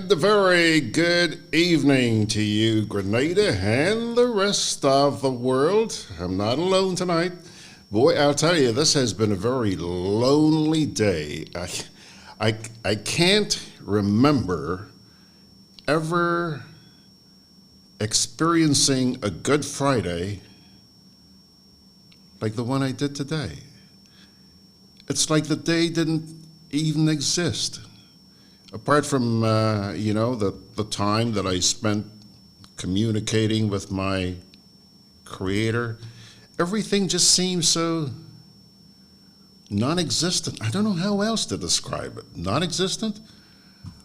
And a very good evening to you, Grenada, and the rest of the world. I'm not alone tonight. Boy, I'll tell you, this has been a very lonely day. I can't remember ever experiencing a Good Friday like the one I did today. It's like the day didn't even exist. Apart from, the time that I spent communicating with my Creator, everything just seems so non-existent. I don't know how else to describe it. Non-existent?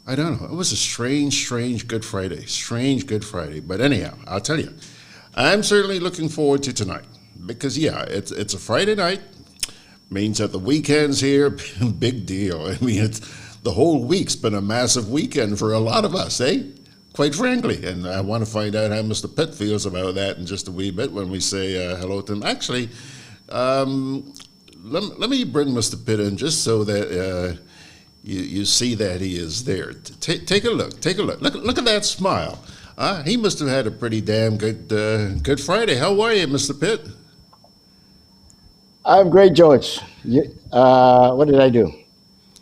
I don't know. It was a strange Good Friday. Strange Good Friday. But anyhow, I'll tell you, I'm certainly looking forward to tonight. Because, it's a Friday night. Means that the weekend's here. Big deal. I mean, the whole week's been a massive weekend for a lot of us, eh? Quite frankly. And I want to find out how Mr. Pitt feels about that in just a wee bit when we say hello to him. Actually, let me bring Mr. Pitt in just so that you see that he is there. Take a look. Take a look. Look at that smile. He must have had a pretty damn good Friday. How are you, Mr. Pitt? I'm great, George. What did I do?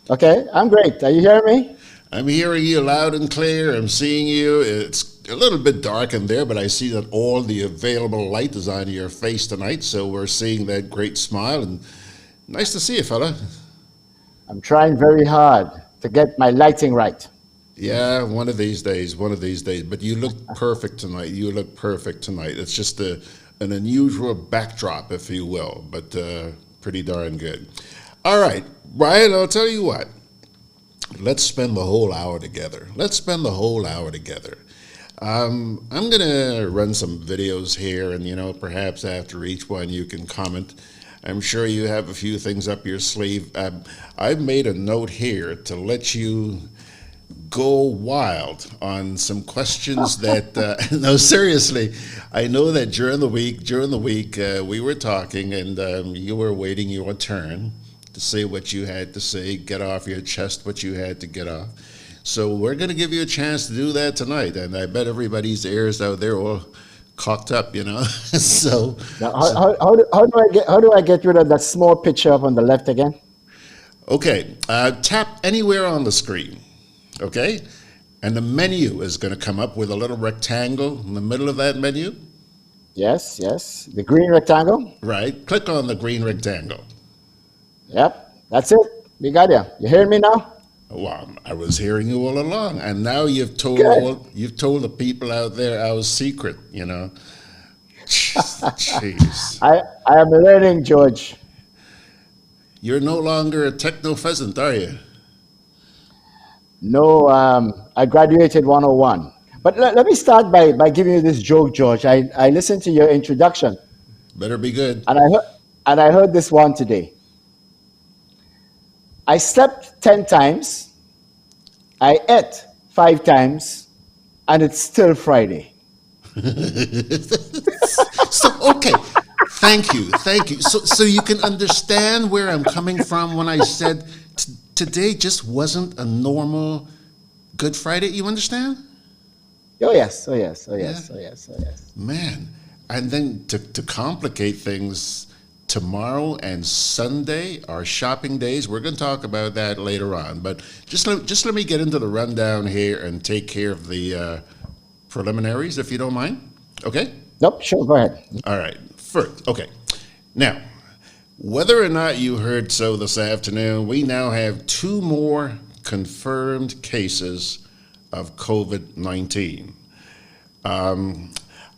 Okay, I'm great. Are you hearing me? I'm hearing you loud and clear. I'm seeing you. It's a little bit dark in there, but I see that all the available light is on your face tonight, so we're seeing that great smile. And nice to see you, fella. I'm trying very hard to get my lighting right. Yeah, one of these days. But you look perfect tonight. It's just an unusual backdrop, if you will, but pretty darn good. All right, Brian, I'll tell you what. Let's spend the whole hour together. I'm going to run some videos here, and, perhaps after each one you can comment. I'm sure you have a few things up your sleeve. I've made a note here to let you go wild on some questions that, no, seriously, I know that during the week, we were talking, and you were waiting your turn to say what you had to say, get off your chest what you had to get off. So we're going to give you a chance to do that tonight, and I bet everybody's ears out there all cocked up, So, now, how do I get rid of that small picture up on the left again? Okay, tap anywhere on the screen, okay? And the menu is going to come up with a little rectangle in the middle of that menu. Yes, the green rectangle. Right, click on the green rectangle. Yep, that's it. We got you. You hearing me now? Well, I was hearing you all along, and now you've told the people out there our secret. Jeez. I am learning, George. You're no longer a techno pheasant, are you? No, I graduated 101. But let me start by giving you this joke, George. I listened to your introduction. Better be good. And I heard this one today. I slept 10 times, I ate 5 times, and it's still Friday. So, okay, thank you. So you can understand where I'm coming from when I said today just wasn't a normal Good Friday. You understand? Oh yes. Man, and then to complicate things, tomorrow and Sunday are shopping days. We're going to talk about that later on. But just let me get into the rundown here and take care of the preliminaries, if you don't mind. Okay? Nope, sure, go ahead. All right. First, okay. Now, whether or not you heard so this afternoon, we now have 2 more confirmed cases of COVID-19.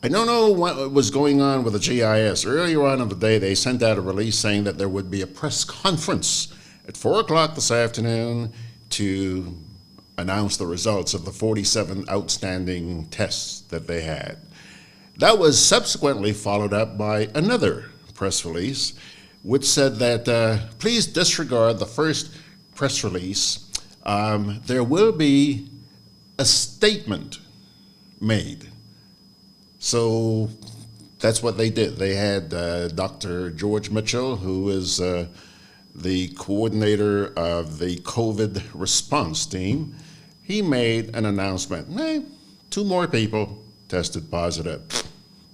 I don't know what was going on with the GIS. Earlier on in the day, they sent out a release saying that there would be a press conference at 4 o'clock this afternoon to announce the results of the 47 outstanding tests that they had. That was subsequently followed up by another press release, which said that please disregard the first press release. There will be a statement made. So that's what they did. They had Dr. George Mitchell, who is the coordinator of the COVID response team, he made an announcement. Hey, 2 more people tested positive.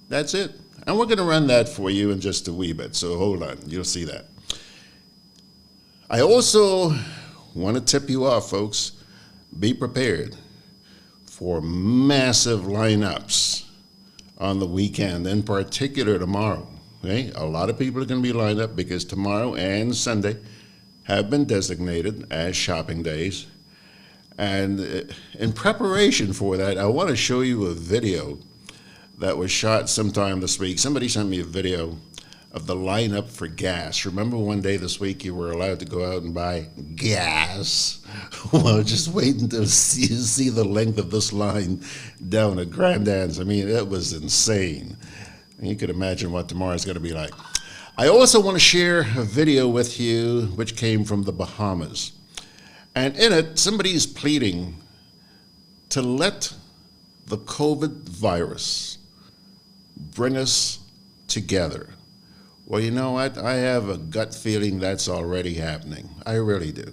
That's it. And we're going to run that for you in just a wee bit, so hold on, you'll see that. I also want to tip you off, folks. Be prepared for massive lineups on the weekend, in particular tomorrow. Okay? A lot of people are going to be lined up because tomorrow and Sunday have been designated as shopping days. And in preparation for that, I want to show you a video that was shot sometime this week. Somebody sent me a video of the lineup for gas. Remember one day this week you were allowed to go out and buy gas? Well, just wait until you see the length of this line down at Grandad's. I mean, it was insane. And you could imagine what tomorrow's going to be like. I also want to share a video with you which came from the Bahamas. And in it, somebody's pleading to let the COVID virus bring us together. Well, you know what? I have a gut feeling that's already happening. I really do.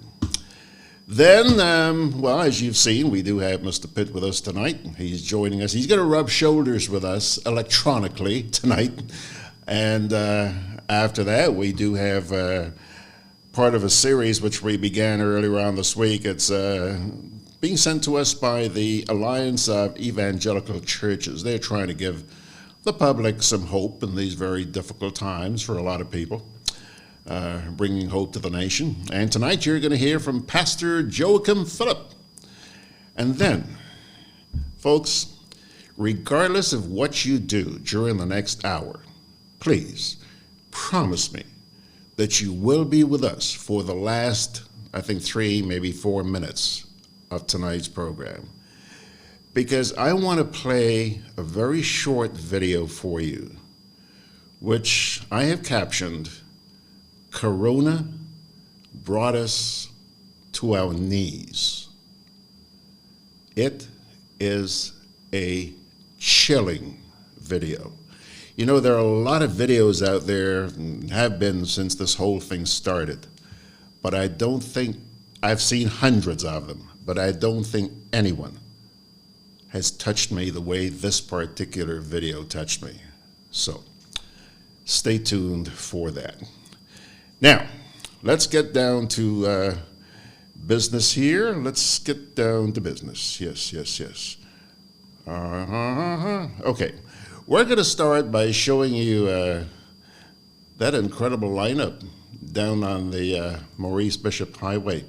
Then, well, as you've seen, we do have Mr. Pitt with us tonight. He's joining us. He's going to rub shoulders with us electronically tonight. And after that, we do have part of a series which we began earlier on this week. It's being sent to us by the Alliance of Evangelical Churches. They're trying to give the public some hope in these very difficult times for a lot of people, bringing hope to the nation. And tonight you're going to hear from Pastor Joachim Phillip. And then, folks, regardless of what you do during the next hour, please promise me that you will be with us for the last, I think, 3, maybe 4 minutes of tonight's program. Because I want to play a very short video for you, which I have captioned, Corona Brought Us to Our Knees. It is a chilling video. You know, there are a lot of videos out there, and have been since this whole thing started, but I don't think, I've seen hundreds of them, but I don't think anyone has touched me the way this particular video touched me. So, stay tuned for that. Now, let's get down to business here. Let's get down to business. Yes. Okay, we're going to start by showing you that incredible lineup down on the Maurice Bishop Highway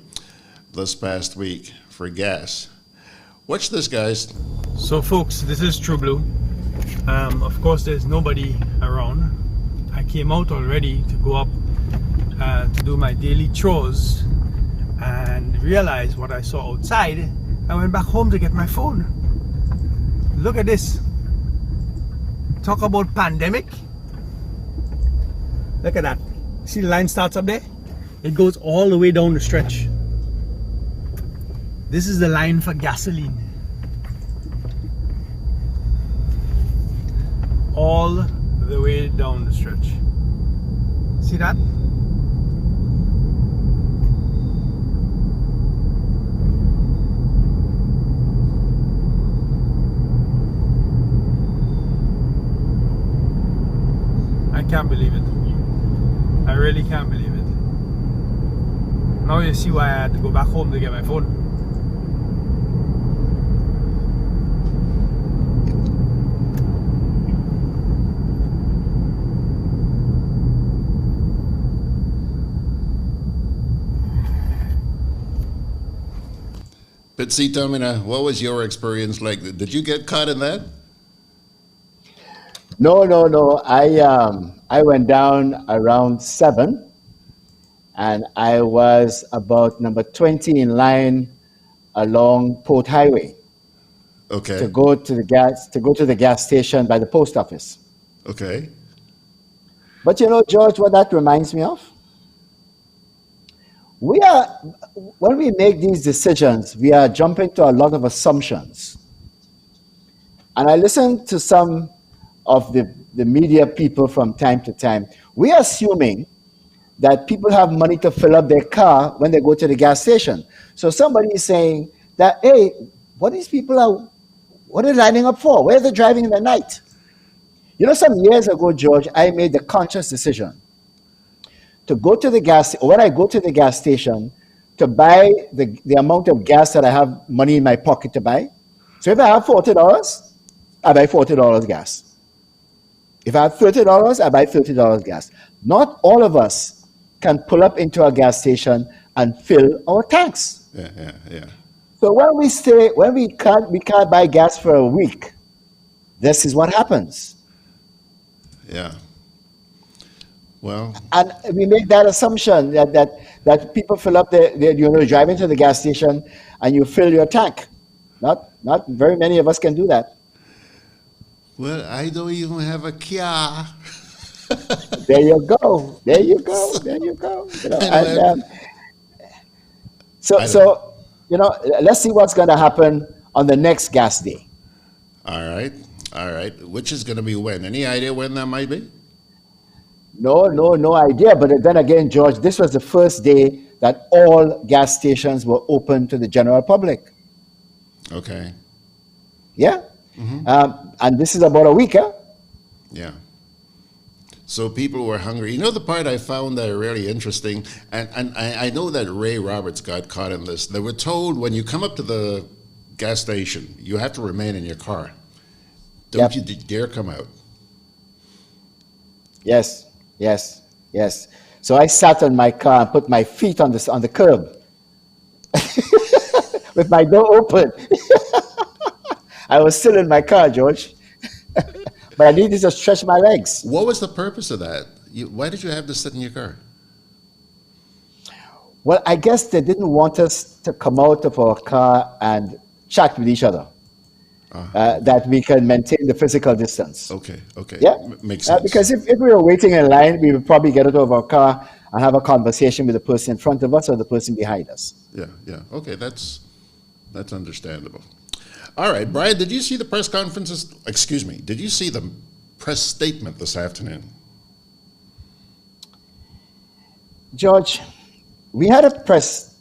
this past week for gas. Watch this, guys. So folks, this is True Blue. Of course there's nobody around. I came out already to go up to do my daily chores and realized what I saw outside. I went back home to get my phone. Look at this. Talk about pandemic. Look at that. See the line starts up there? It goes all the way down the stretch. This is the line for gasoline. All the way down the stretch. See that? I can't believe it. I really can't believe it. Now you see why I had to go back home to get my phone. But see, Tomina, what was your experience like? Did you get caught in that? No. I went down around 7, and I was about number 20 in line along Port Highway. Okay. To go to the gas station by the post office. Okay. But you know, George, what that reminds me of? When we make these decisions, we are jumping to a lot of assumptions. And I listen to some of the media people from time to time. We are assuming that people have money to fill up their car when they go to the gas station. So somebody is saying that, hey, what are they lining up for? Where are they driving in the night? You know, some years ago, George, I made the conscious decision to go to the gas, or when I go to the gas station, to buy the amount of gas that I have money in my pocket to buy. So if I have $40, I buy $40 gas. If I have $30, I buy $30 gas. Not all of us can pull up into a gas station and fill our tanks. Yeah. So when we can't buy gas for a week, this is what happens. Yeah. Well, and we make that assumption that people fill up drive into the gas station and you fill your tank. Not very many of us can do that. well, I don't even have a Kia. There you go. You know, so let's see what's going to happen on the next gas day. All right. Which is going to be when? Any idea when that might be? No idea. But then again, George, this was the first day that all gas stations were open to the general public. Okay. Yeah. And this is about a week, huh? Yeah. So people were hungry. You know the part I found that really interesting, and I know that Ray Roberts got caught in this. They were told when you come up to the gas station, you have to remain in your car. Don't you dare come out. Yes. So I sat on my car and put my feet on the curb with my door open. I was still in my car, George, but I needed to stretch my legs. What was the purpose of that? Why did you have to sit in your car? Well, I guess they didn't want us to come out of our car and chat with each other. That we can maintain the physical distance. Okay. Yeah, Makes sense. because if we were waiting in line, we would probably get out of our car and have a conversation with the person in front of us or the person behind us. Yeah. Okay, that's understandable. All right, Brian, did you see the press conferences? Excuse me. Did you see the press statement this afternoon? George, we had a press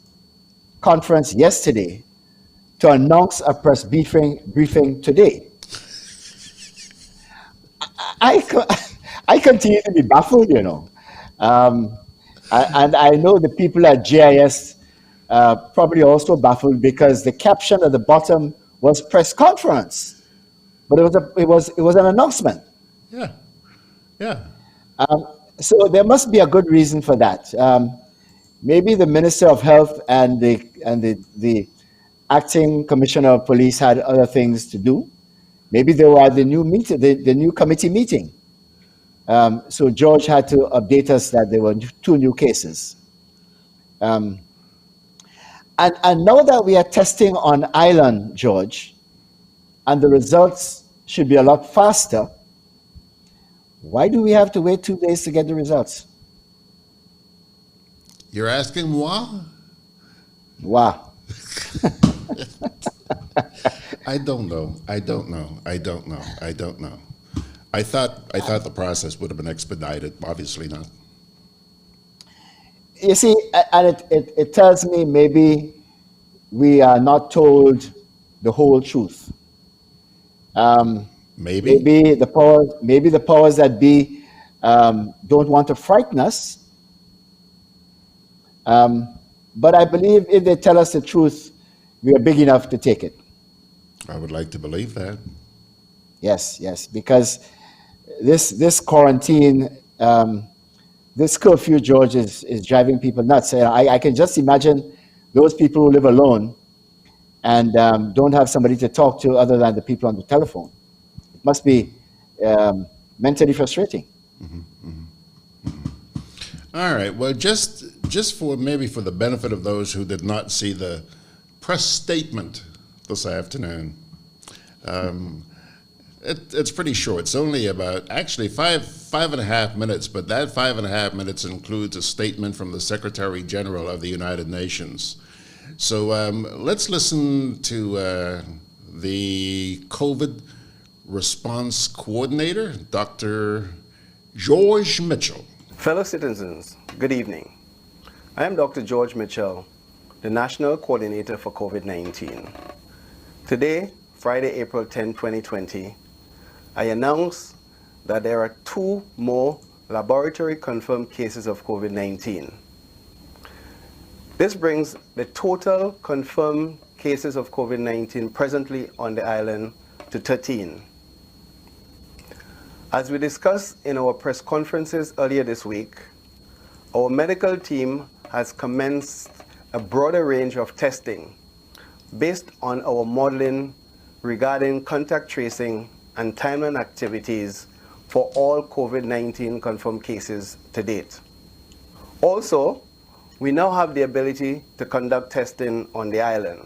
conference yesterday to announce a press briefing today. I continue to be baffled, and I know the people at GIS probably also baffled because the caption at the bottom was press conference, but it was an announcement. Yeah. So there must be a good reason for that. Maybe the Minister of Health and the acting commissioner of police had other things to do. Maybe they were at the new committee meeting. So George had to update us that there were 2 new cases. And now that we are testing on island, George, and the results should be a lot faster, why do we have to wait 2 days to get the results? You're asking why? Wow. I don't know. I thought the process would have been expedited. Obviously not. You see, and it tells me maybe we are not told the whole truth. Maybe the powers that be don't want to frighten us. But I believe if they tell us the truth, we are big enough to take it. I would like to believe that. Yes, because this quarantine, this curfew, George, is driving people nuts. I can just imagine those people who live alone and don't have somebody to talk to other than the people on the telephone. It must be mentally frustrating. All right. Well, just for the benefit of those who did not see the press statement this afternoon, it's pretty short. It's only about five and a half minutes, but that 5.5 minutes includes a statement from the Secretary General of the United Nations. So let's listen to the COVID response coordinator, Dr. George Mitchell. Fellow citizens, good evening. I am Dr. George Mitchell, the National Coordinator for COVID-19. Today, Friday, April 10, 2020, I announce that there are 2 more laboratory-confirmed cases of COVID-19. This brings the total confirmed cases of COVID-19 presently on the island to 13. As we discussed in our press conferences earlier this week, our medical team has commenced a broader range of testing based on our modeling regarding contact tracing and timeline activities for all COVID-19 confirmed cases to date. Also, we now have the ability to conduct testing on the island.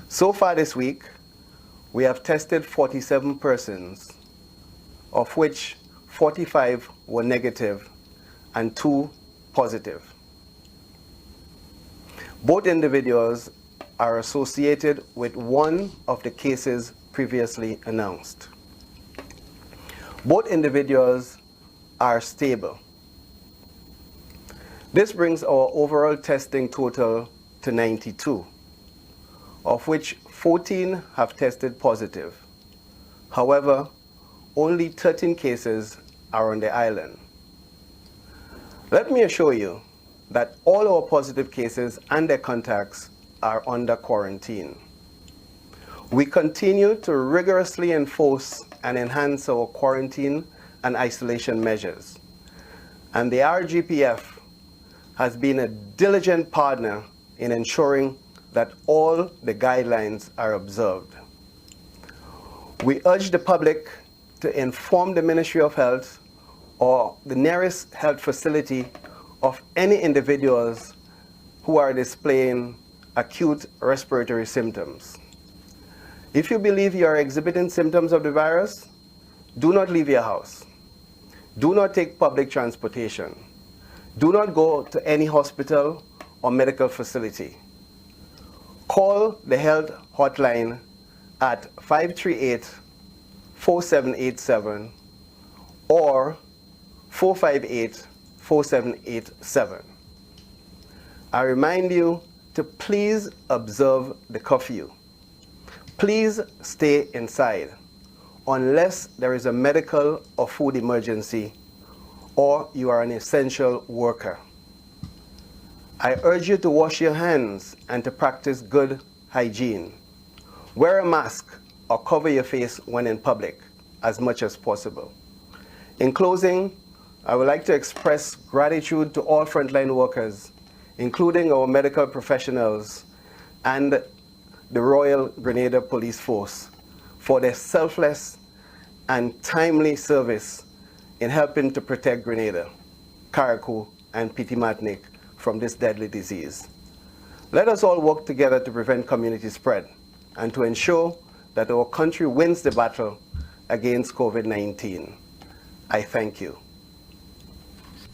So far this week, we have tested 47 persons, of which 45 were negative and 2 positive. Both individuals are associated with one of the cases previously announced. Both individuals are stable. This brings our overall testing total to 92, of which 14 have tested positive. However, only 13 cases are on the island. Let me assure you that all our positive cases and their contacts are under quarantine. We continue to rigorously enforce and enhance our quarantine and isolation measures. And the RGPF has been a diligent partner in ensuring that all the guidelines are observed. We urge the public to inform the Ministry of Health or the nearest health facility of any individuals who are displaying acute respiratory symptoms. If you believe you are exhibiting symptoms of the virus, do not leave your house. Do not take public transportation. Do not go to any hospital or medical facility. Call the health hotline at 538-4787 or 458-4787. I remind you to please observe the curfew. Please stay inside unless there is a medical or food emergency or you are an essential worker. I urge you to wash your hands and to practice good hygiene. Wear a mask or cover your face when in public as much as possible. In closing, I would like to express gratitude to all frontline workers, including our medical professionals and the Royal Grenada Police Force, for their selfless and timely service in helping to protect Grenada, Carriacou, and Petit Martinique from this deadly disease. Let us all work together to prevent community spread and to ensure that our country wins the battle against COVID-19. I thank you.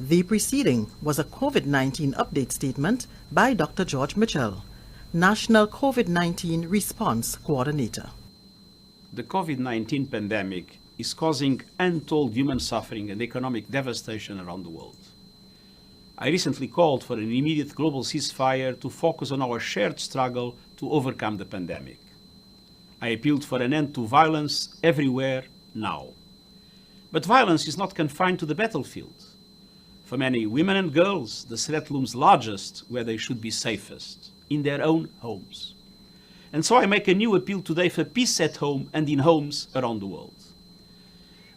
The preceding was a COVID-19 update statement by Dr. George Mitchell, National COVID-19 Response Coordinator. The COVID-19 pandemic is causing untold human suffering and economic devastation around the world. I recently called for an immediate global ceasefire to focus on our shared struggle to overcome the pandemic. I appealed for an end to violence everywhere now. But violence is not confined to the battlefield. For many women and girls, the threat looms largest where they should be safest, in their own homes. And so I make a new appeal today for peace at home and in homes around the world.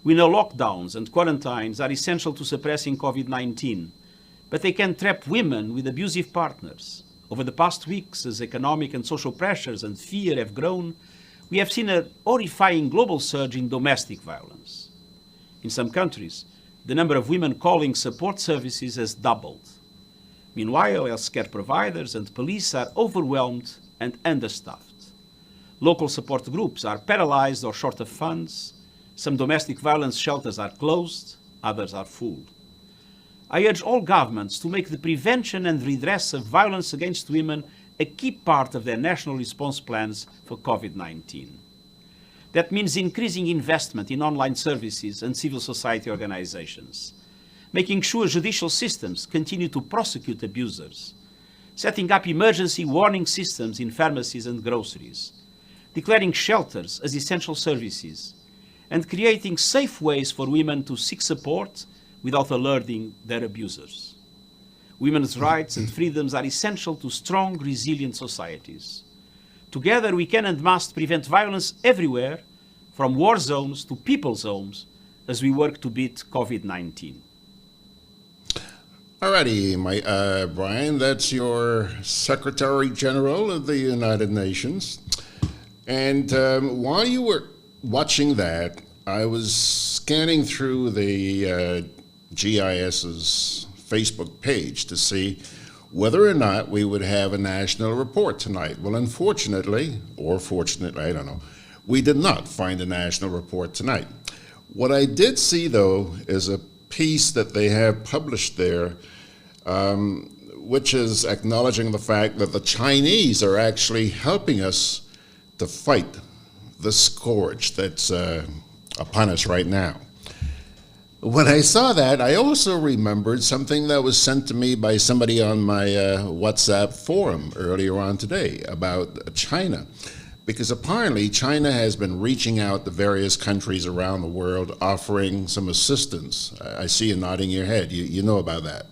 We know lockdowns and quarantines are essential to suppressing COVID-19, but they can trap women with abusive partners. Over the past weeks, as economic and social pressures and fear have grown, we have seen a horrifying global surge in domestic violence. In some countries, the number of women calling support services has doubled. Meanwhile, healthcare providers and police are overwhelmed and understaffed. Local support groups are paralyzed or short of funds. Some domestic violence shelters are closed, others are full. I urge all governments to make the prevention and redress of violence against women a key part of their national response plans for COVID-19. That means increasing investment in online services and civil society organizations, making sure judicial systems continue to prosecute abusers, setting up emergency warning systems in pharmacies and groceries, declaring shelters as essential services, and creating safe ways for women to seek support without alerting their abusers. Women's rights and freedoms are essential to strong, resilient societies. Together we can and must prevent violence everywhere, from war zones to people's homes, as we work to beat COVID-19. Alrighty, Brian, that's your Secretary General of the United Nations. And while you were watching that, I was scanning through the GIS's Facebook page to see whether or not we would have a national report tonight. Well, unfortunately, or fortunately, I don't know, we did not find a national report tonight. What I did see, though, is a piece that they have published there, which is acknowledging the fact that the Chinese are actually helping us to fight the scourge that's upon us right now. When I saw that, I also remembered something that was sent to me by somebody on my WhatsApp forum earlier on today about China. Because apparently China has been reaching out to various countries around the world offering some assistance. I see you nodding your head. You know about that?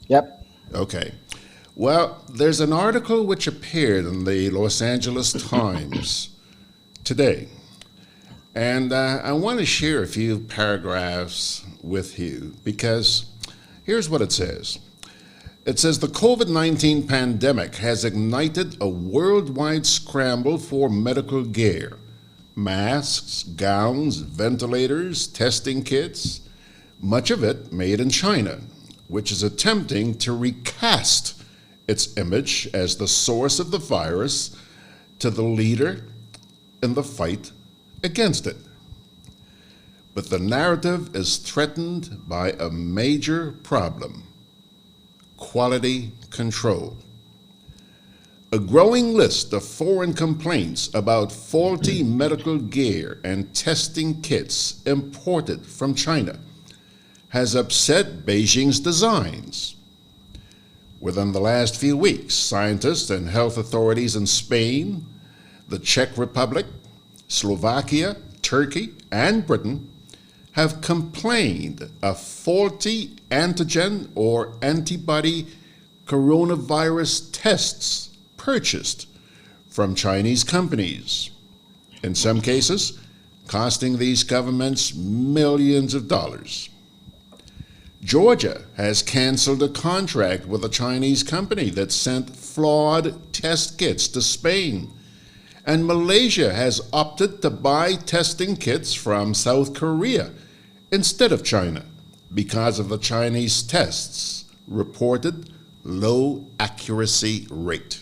Yep. Okay. Well, there's an article which appeared in the Los Angeles Times today. And I want to share a few paragraphs with you because here's what it says. It says the COVID-19 pandemic has ignited a worldwide scramble for medical gear, masks, gowns, ventilators, testing kits, much of it made in China, which is attempting to recast its image as the source of the virus to the leader in the fight against it. But the narrative is threatened by a major problem: quality control. A growing list of foreign complaints about faulty medical gear and testing kits imported from China has upset Beijing's designs. Within the last few weeks, scientists and health authorities in Spain, the Czech Republic, Slovakia, Turkey, and Britain have complained of faulty antigen or antibody coronavirus tests purchased from Chinese companies, in some cases costing these governments millions of dollars. Georgia has canceled a contract with a Chinese company that sent flawed test kits to Spain, and Malaysia has opted to buy testing kits from South Korea instead of China because of the Chinese tests' reported low accuracy rate.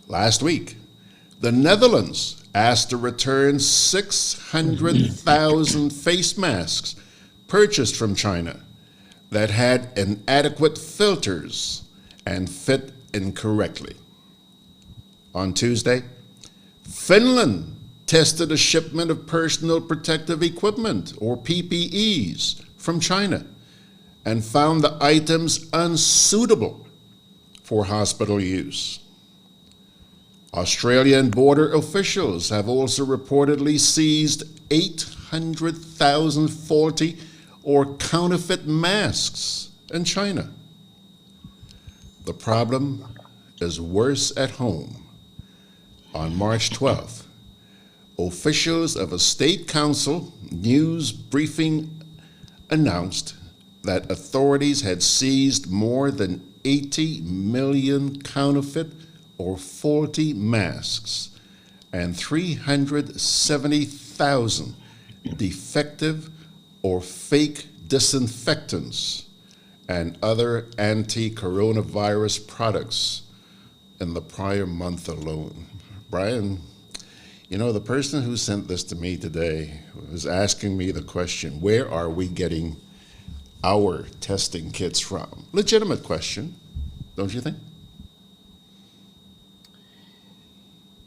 Last week, the Netherlands asked to return 600,000 face masks purchased from China that had inadequate filters and fit incorrectly. On Tuesday, Finland tested a shipment of personal protective equipment, or PPEs, from China and found the items unsuitable for hospital use. Australian border officials have also reportedly seized 800,000 faulty or counterfeit masks in China. The problem is worse at home. On March 12th, officials of a state council news briefing announced that authorities had seized more than 80 million counterfeit or faulty masks and 370,000 defective or fake disinfectants and other anti-coronavirus products in the prior month alone. Brian, you know, the person who sent this to me today was asking me the question, where are we getting our testing kits from? Legitimate question, don't you think?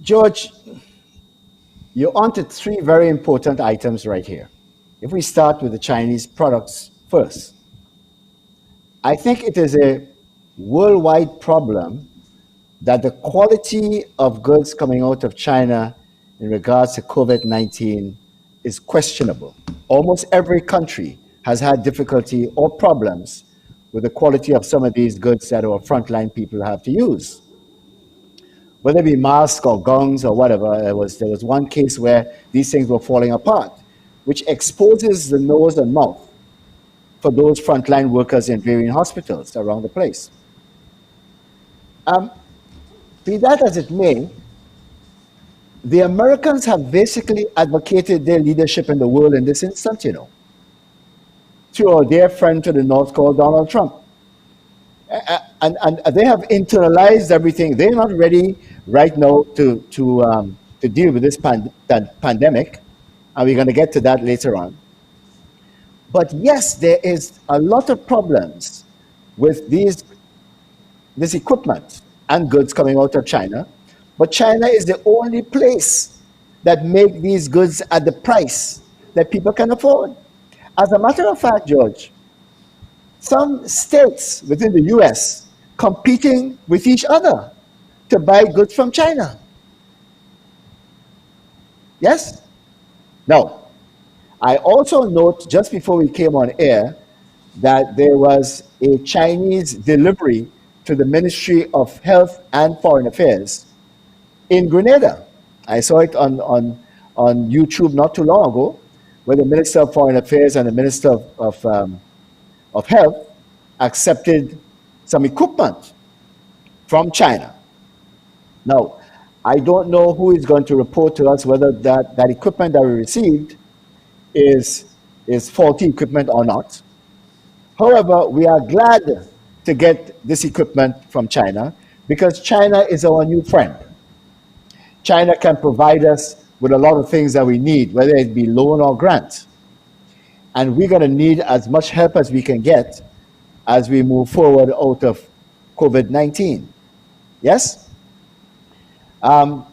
George, you're onto three very important items right here. If we start with the Chinese products first, I think it is a worldwide problem that the quality of goods coming out of China in regards to COVID-19 is questionable. Almost every country has had difficulty or problems with the quality of some of these goods that our frontline people have to use. Whether it be masks or gowns or whatever, there was one case where these things were falling apart, which exposes the nose and mouth for those frontline workers in varying hospitals around the place. Be that as it may, the Americans have basically advocated their leadership in the world in this instance, through our dear friend to the north called Donald Trump. And they have internalized everything. They're not ready right now to deal with this pandemic, and we're going to get to that later on. But yes, there is a lot of problems with this equipment and goods coming out of China. But China is the only place that make these goods at the price that people can afford. As a matter of fact, George, some states within the US competing with each other to buy goods from China. Yes? Now, I also note just before we came on air that there was a Chinese delivery to the Ministry of Health and Foreign Affairs in Grenada. I saw it on YouTube not too long ago, where the Minister of Foreign Affairs and the Minister of Health accepted some equipment from China. Now, I don't know who is going to report to us whether that equipment that we received is faulty equipment or not. However, we are glad to get this equipment from China because China is our new friend. China can provide us with a lot of things that we need, whether it be loan or grant. And we're going to need as much help as we can get as we move forward out of COVID-19. Yes? But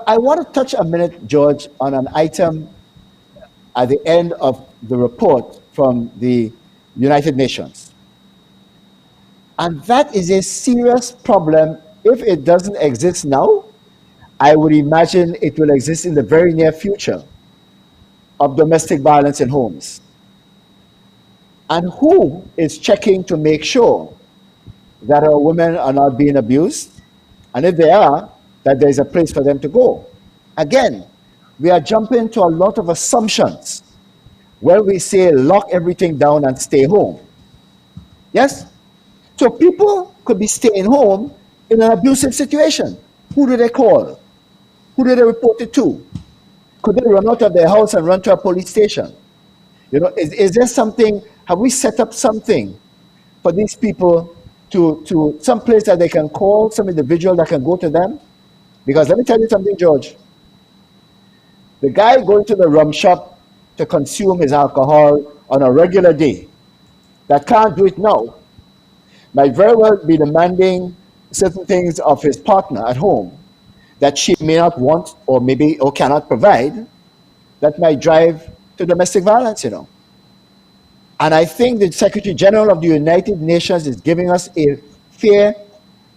I want to touch a minute, George, on an item at the end of the report from the United Nations. And that is a serious problem. If it doesn't exist now, I would imagine it will exist in the very near future of domestic violence in homes. And who is checking to make sure that our women are not being abused? And if they are, that there is a place for them to go. Again, we are jumping to a lot of assumptions when we say lock everything down and stay home. Yes? So people could be staying home in an abusive situation. Who do they call? Who do they report it to? Could they run out of their house and run to a police station? Is there something, have we set up something for these people to some place that they can call, some individual that can go to them? Because let me tell you something, George. The guy going to the rum shop to consume his alcohol on a regular day, that can't do it now, might very well be demanding certain things of his partner at home that she may not want or cannot provide, that might drive to domestic violence, And I think the Secretary General of the United Nations is giving us a fair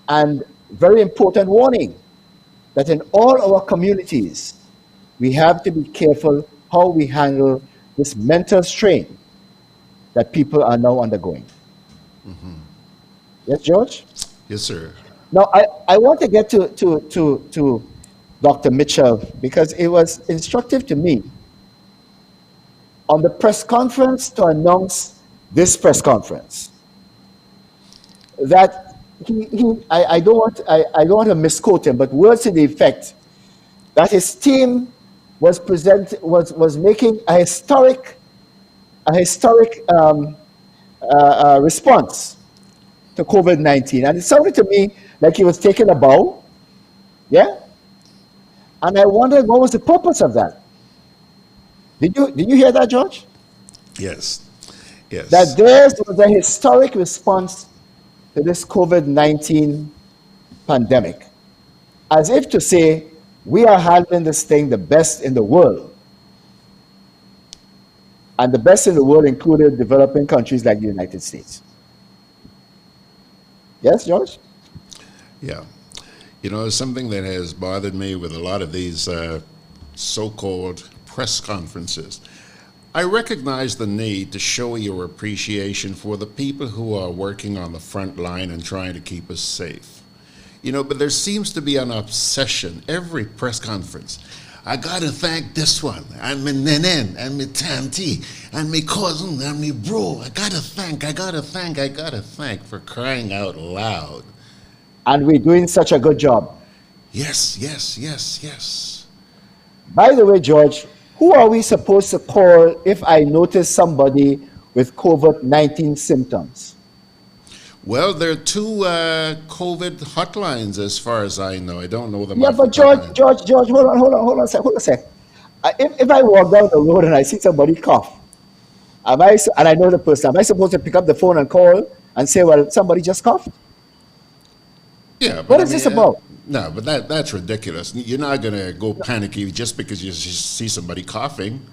and very important warning that in all our communities, we have to be careful how we handle this mental strain that people are now undergoing. Mm-hmm. Yes, George? Yes, sir. Now, I want to get to Dr. Mitchell because it was instructive to me on the press conference to announce this press conference that I don't want to misquote him, but words to the effect that his team was making a historic response to COVID-19, and it sounded to me like he was taking a bow, yeah. And I wondered what was the purpose of that. Did you hear that, George? Yes. Yes. That theirs was a historic response to this COVID-19 pandemic, as if to say we are handling this thing the best in the world, and the best in the world included developing countries like the United States. Yes, George? Yeah. You know, something that has bothered me with a lot of these so-called press conferences. I recognize the need to show your appreciation for the people who are working on the front line and trying to keep us safe. You know, but there seems to be an obsession every press conference. I gotta thank this one, and me nenen, and me tanti, and me cousin, and me bro. I gotta thank for crying out loud. And we're doing such a good job. Yes, yes, yes, yes. By the way, George, who are we supposed to call if I notice somebody with COVID-19 symptoms? Well, there are two COVID hotlines as far as I know. I don't know them. Yeah, off but the top of my George, hold on a sec. If I walk down the road and I see somebody cough, and I know the person, am I supposed to pick up the phone and call and say, well, somebody just coughed? Yeah, but What is this about? No, but that's ridiculous. You're not going to go panicky just because you see somebody coughing.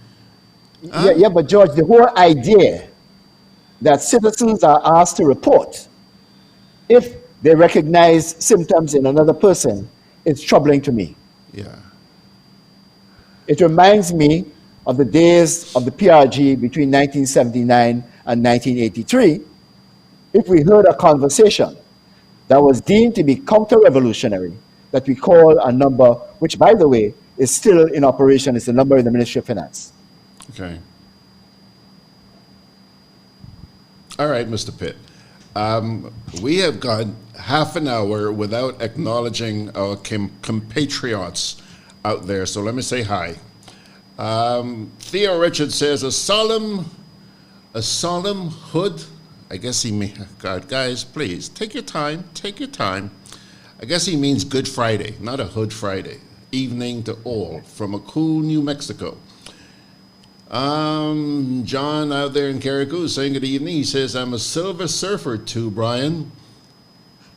Yeah, but George, the whole idea that citizens are asked to report if they recognize symptoms in another person is troubling to me. Yeah. It reminds me of the days of the PRG between 1979 and 1983. If we heard a conversation that was deemed to be counter-revolutionary, that we call a number, which, by the way, is still in operation, is the number in the Ministry of Finance. Okay. All right, Mr. Pitt. We have gone half an hour without acknowledging our compatriots out there, so let me say hi. Theo Richard says, a solemn hood. I guess he means, God, guys, please, take your time. I guess he means Good Friday, not a Hood Friday. Evening to all from a cool New Mexico. John out there in Carriacou is saying good evening. He says, I'm a Silver Surfer too, Brian.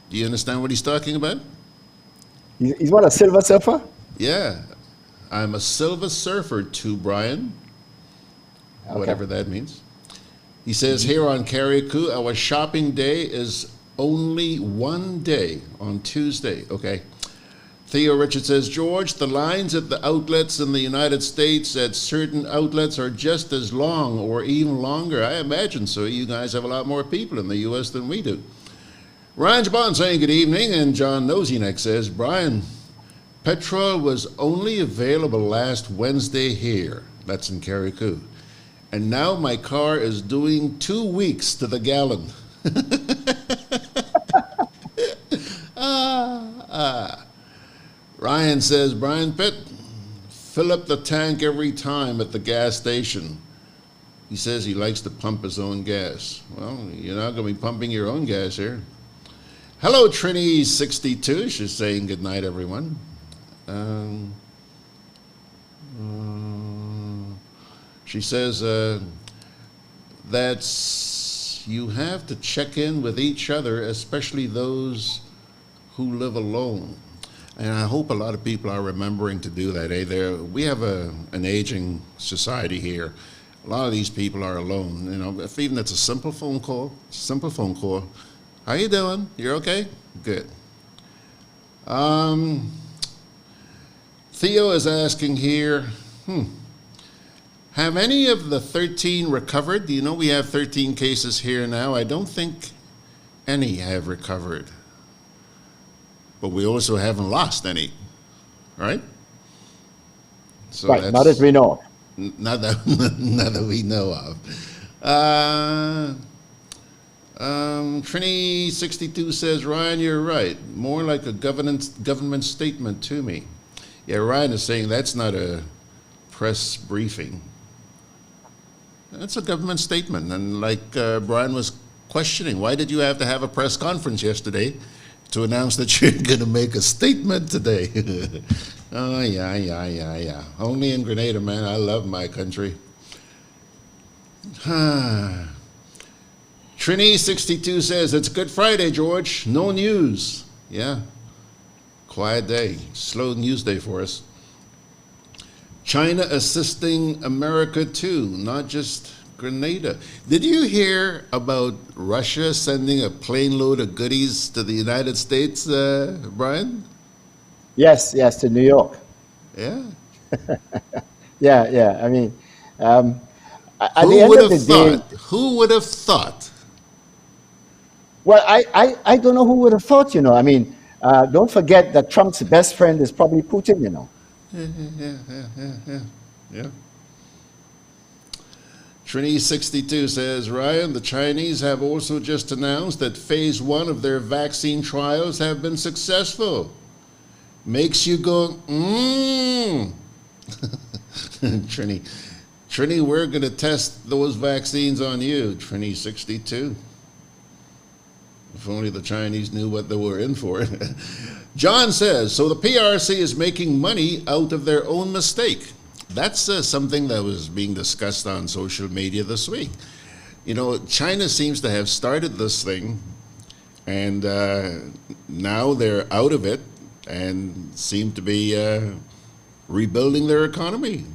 Do you understand what he's talking about? He's what, a Silver Surfer? Yeah. I'm a Silver Surfer too, Brian. Okay. Whatever that means. He says, here on Carriacou, our shopping day is only one day on Tuesday. Okay. Theo Richard says, George, the lines at the outlets in the United States at certain outlets are just as long or even longer. I imagine so. You guys have a lot more people in the U.S. than we do. Ryan Jabon saying good evening, and John Noseyneck says, Brian, petrol was only available last Wednesday here. That's in Carriacou. And now my car is doing 2 weeks to the gallon. Ryan says, Brian Pitt, fill up the tank every time at the gas station. He says he likes to pump his own gas. Well, you're not going to be pumping your own gas here. Hello, Trini62. She's saying good night, everyone. She says that you have to check in with each other, especially those who live alone. And I hope a lot of people are remembering to do that. We have an aging society here. A lot of these people are alone. You know, if even it's a simple phone call. How you doing? You're okay? Good. Theo is asking here, have any of the 13 recovered? Do you know we have 13 cases here now? I don't think any have recovered. But we also haven't lost any, right? So right, not that we know of. Not that we know of. Trini62 says, Ryan, you're right. More like a government statement to me. Yeah, Ryan is saying that's not a press briefing. That's a government statement. And like Brian was questioning, why did you have to have a press conference yesterday to announce that you're going to make a statement today? Oh, yeah. Only in Grenada, man. I love my country. Trini62 says, it's Good Friday, George. No news. Yeah. Quiet day. Slow news day for us. China assisting America too, not just Grenada. Did you hear about Russia sending a plane load of goodies to the United States, Brian? Yes, yes, to New York. Yeah. Yeah, yeah. I mean, at the Who end would of have the day, thought? Who would have thought? well, I don't know who would have thought, you know. I mean, don't forget that Trump's best friend is probably Putin, you know. Yeah. Trini62 says, Ryan, the Chinese have also just announced that phase 1 of their vaccine trials have been successful. Makes you go, Trini, we're going to test those vaccines on you, Trini62. If only the Chinese knew what they were in for. John says, so the PRC is making money out of their own mistake. That's something that was being discussed on social media this week. You know, China seems to have started this thing, and now they're out of it and seem to be rebuilding their economy,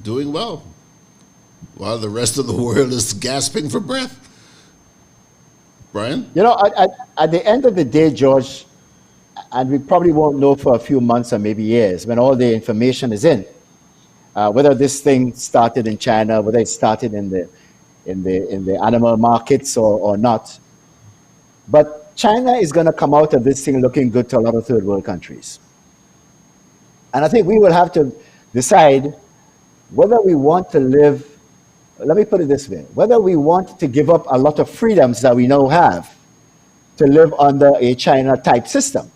doing well, while the rest of the world is gasping for breath. Brian? You know, at the end of the day, George, and we probably won't know for a few months or maybe years when all the information is in, whether this thing started in China, whether it started in the animal markets or not. But China is going to come out of this thing looking good to a lot of third world countries. And I think we will have to decide whether we want to live, let me put it this way, whether we want to give up a lot of freedoms that we now have to live under a China-type system.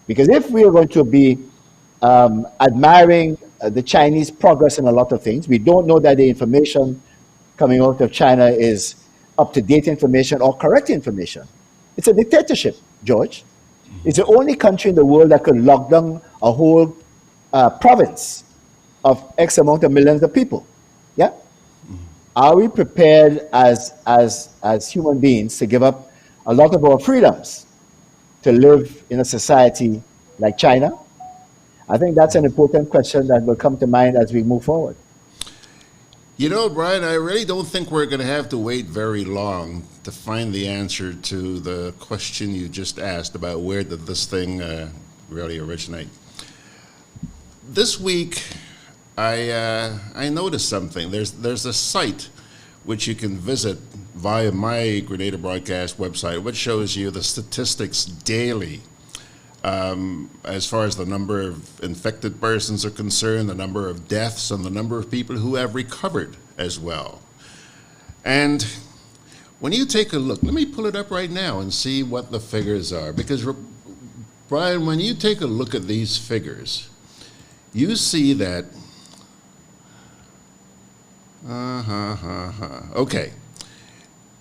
Because if we are going to be admiring the Chinese progress in a lot of things, we don't know that the information coming out of China is up-to-date information or correct information. It's a dictatorship, George. It's the only country in the world that could lock down a whole province of X amount of millions of people. Yeah? Are we prepared as human beings to give up a lot of our freedoms to live in a society like China? I think that's an important question that will come to mind as we move forward. You know, Brian, I really don't think we're going to have to wait very long to find the answer to the question you just asked about where did this thing really originate. This week, I noticed something. There's a site which you can visit via my Grenada Broadcast website, which shows you the statistics daily as far as the number of infected persons are concerned, the number of deaths, and the number of people who have recovered as well. And when you take a look, let me pull it up right now and see what the figures are. Because, Brian, when you take a look at these figures, you see that, okay,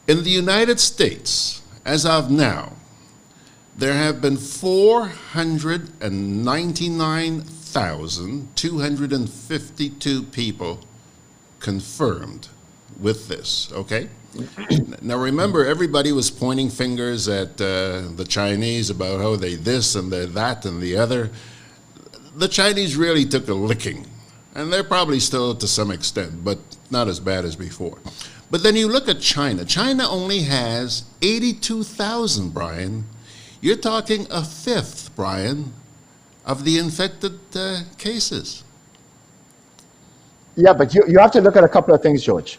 in the United States, as of now, there have been 499,252 people confirmed with this, okay? Now remember, everybody was pointing fingers at the Chinese about how they this and they that and the other. The Chinese really took a licking, and they're probably still to some extent, but not as bad as before. But then you look at China. China only has 82,000, Brian. You're talking a fifth, Brian, of the infected cases. Yeah, but you have to look at a couple of things, George.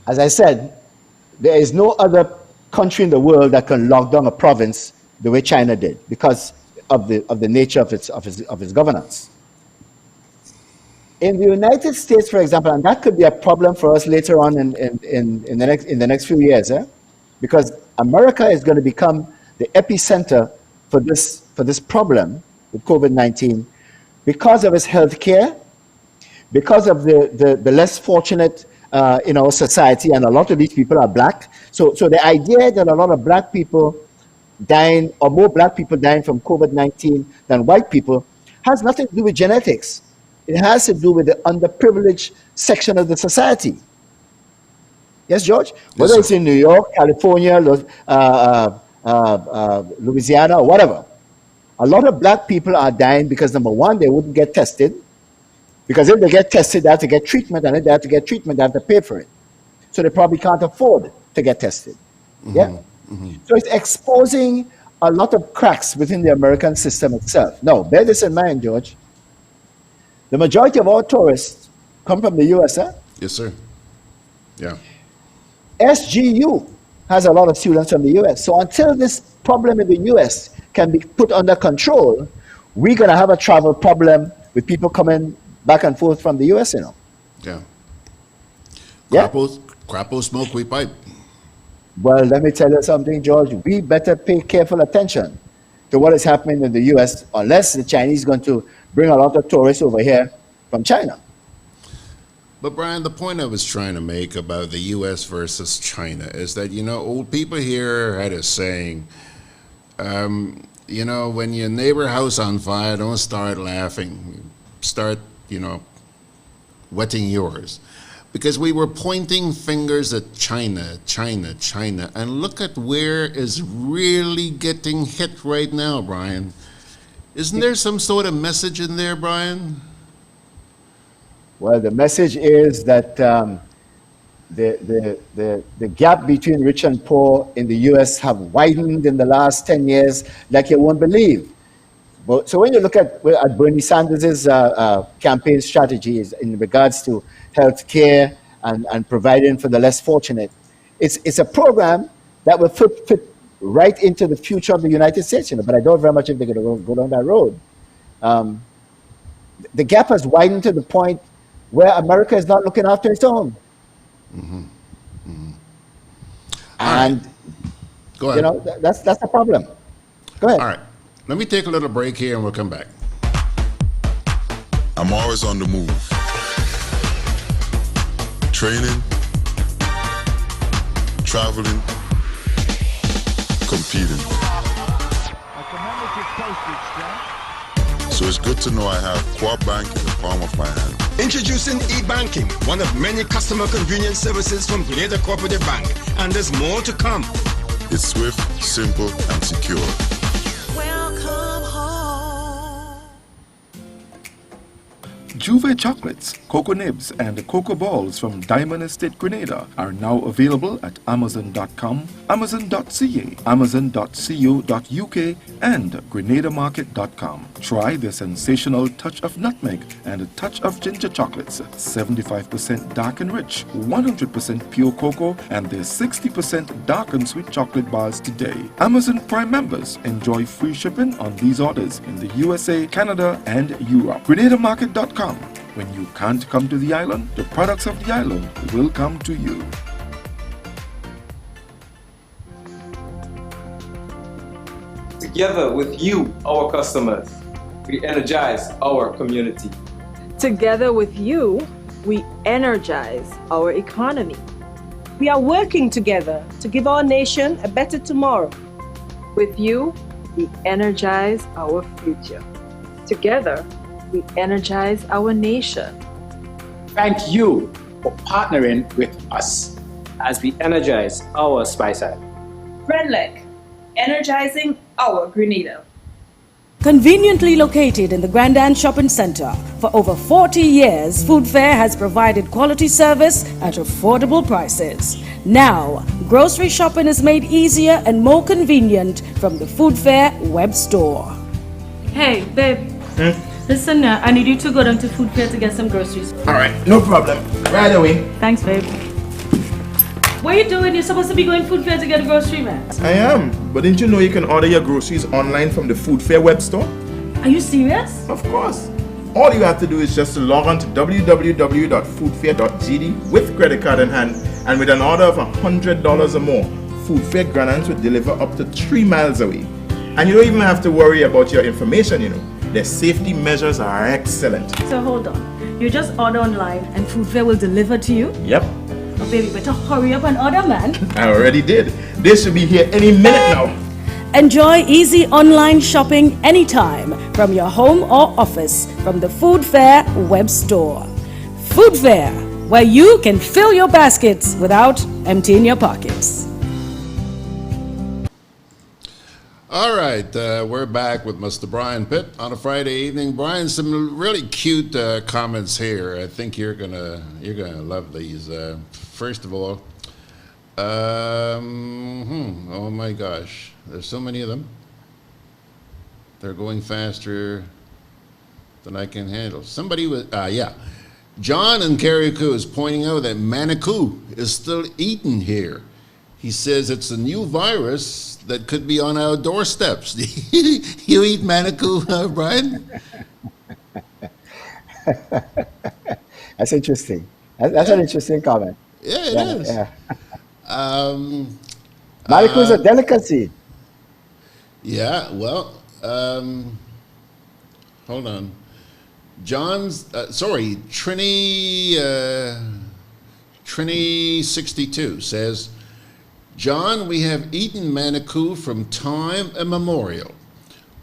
As I said, there is no other country in the world that can lock down a province the way China did because of the nature of its governance. In the United States, for example, and that could be a problem for us later on in the next few years, because America is going to become the epicenter for this problem with COVID-19 because of its health care, because of the less fortunate in our society, and a lot of these people are black. So the idea that a lot of black people dying, or more black people dying from COVID-19 than white people, has nothing to do with genetics. It has to do with the underprivileged section of the society. Yes, George? Whether it's in New York, California, Louisiana, or whatever. A lot of black people are dying because, number one, they wouldn't get tested. Because if they get tested, they have to get treatment, and if they have to get treatment, they have to pay for it. So they probably can't afford to get tested. Yeah? So it's exposing a lot of cracks within the American system itself. Now, bear this in mind, George. The majority of our tourists come from the US, huh? Yes, sir. Yeah. SGU has a lot of students from the US. So until this problem in the US can be put under control, we're going to have a travel problem with people coming back and forth from the US, you know. Yeah. Yeah? Crapo smoke, we pipe. Well, let me tell you something, George. We better pay careful attention to what is happening in the US, unless the Chinese are going to bring a lot of tourists over here from China. But Brian, the point I was trying to make about the U.S. versus China is that, old people here had a saying, when your neighbor house on fire, don't start laughing. Start, wetting yours. Because we were pointing fingers at China, and look at where is really getting hit right now, Brian. Isn't there some sort of message in there, Brian? Well, the message is that the gap between rich and poor in the U.S. have widened in the last 10 years like you won't believe. But, so when you look at Bernie Sanders' campaign strategies in regards to health care and providing for the less fortunate, it's a program that will fit right into the future of the United States, but I don't very much if they're going to go down that road. The gap has widened to the point where America is not looking after its own. And, right. Go ahead. That's the problem. Go ahead. All right. Let me take a little break here and we'll come back. I'm always on the move. Training, traveling, competing. So it's good to know I have Quad Bank in the palm of my hand. Introducing e-banking, one of many customer convenience services from Grenada Cooperative Bank, and there's more to come. It's swift, simple, and secure. Welcome home. Juve chocolates, cocoa nibs, and cocoa balls from Diamond Estate Grenada are now available at Amazon.com, Amazon.ca, Amazon.co.uk, and GrenadaMarket.com. Try the sensational touch of nutmeg and a touch of ginger chocolates, 75% dark and rich, 100% pure cocoa, and their 60% dark and sweet chocolate bars today. Amazon Prime members enjoy free shipping on these orders in the USA, Canada, and Europe. GrenadaMarket.com. When you can't come to the island, the products of the island will come to you. Together with you, our customers, we energize our community. Together with you, we energize our economy. We are working together to give our nation a better tomorrow. With you, we energize our future. Together, we energize our nation. Thank you for partnering with us as we energize our Spice Island. Renlec, energizing our Grenada. Conveniently located in the Grandstand Shopping Center, for over 40 years, Food Fair has provided quality service at affordable prices. Now, grocery shopping is made easier and more convenient from the Food Fair web store. Hey, babe. Listen, I need you to go down to Food Fair to get some groceries. All right, no problem. Right away. Thanks, babe. What are you doing? You're supposed to be going Food Fair to get a grocery, man. I am, but didn't you know you can order your groceries online from the Food Fair web store? Are you serious? Of course. All you have to do is just to log on to www.foodfair.gd with credit card in hand, and with an order of $100 or more, Food Fair Granadas will deliver up to 3 miles away. And you don't even have to worry about your information, Their safety measures are excellent. So hold on. You just order online and Food Fair will deliver to you? Yep. Oh, baby, better hurry up and order, man. I already did. They should be here any minute now. Enjoy easy online shopping anytime from your home or office from the Food Fair web store. Food Fair, where you can fill your baskets without emptying your pockets. All right, we're back with Mr. Brian Pitt on a Friday evening. Brian, some really cute comments here. I think you're gonna love these. First of all, oh my gosh, there's so many of them. They're going faster than I can handle. Somebody was, John in Carriacou is pointing out that Manitou is still eaten here. He says it's a new virus that could be on our doorsteps. You eat Manitou, Brian? That's interesting. That's an interesting comment. Yeah, it is. Yeah. Manitou is a delicacy. Yeah, well, hold on. Trini62 says, John, we have eaten Manitou from time immemorial.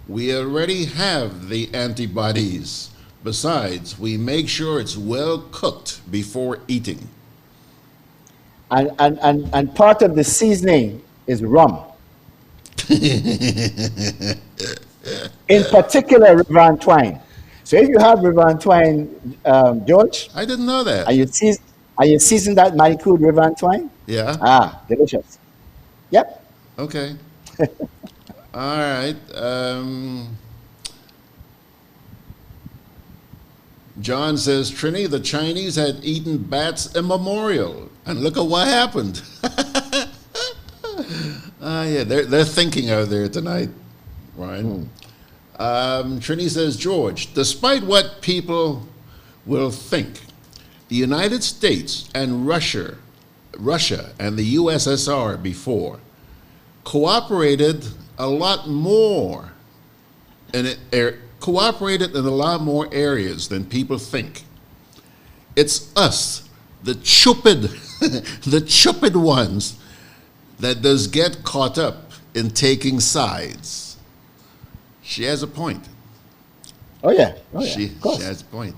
We already have the antibodies. Besides, we make sure it's well cooked before eating. And part of the seasoning is rum. In particular, river and twine. So if you have river and twine, George, I didn't know that. And you season that Manitou with river and twine? Yeah. Delicious. Yep. Okay. All right. John says, Trini, the Chinese had eaten bats immemorial, and look at what happened. Yeah, they're thinking out there tonight, Ryan. Trini says, George, despite what people will think, the United States and Russia and the USSR before cooperated a lot more, and cooperated in a lot more areas than people think. It's us, the stupid ones, that does get caught up in taking sides. She has a point. Oh yeah. She has a point.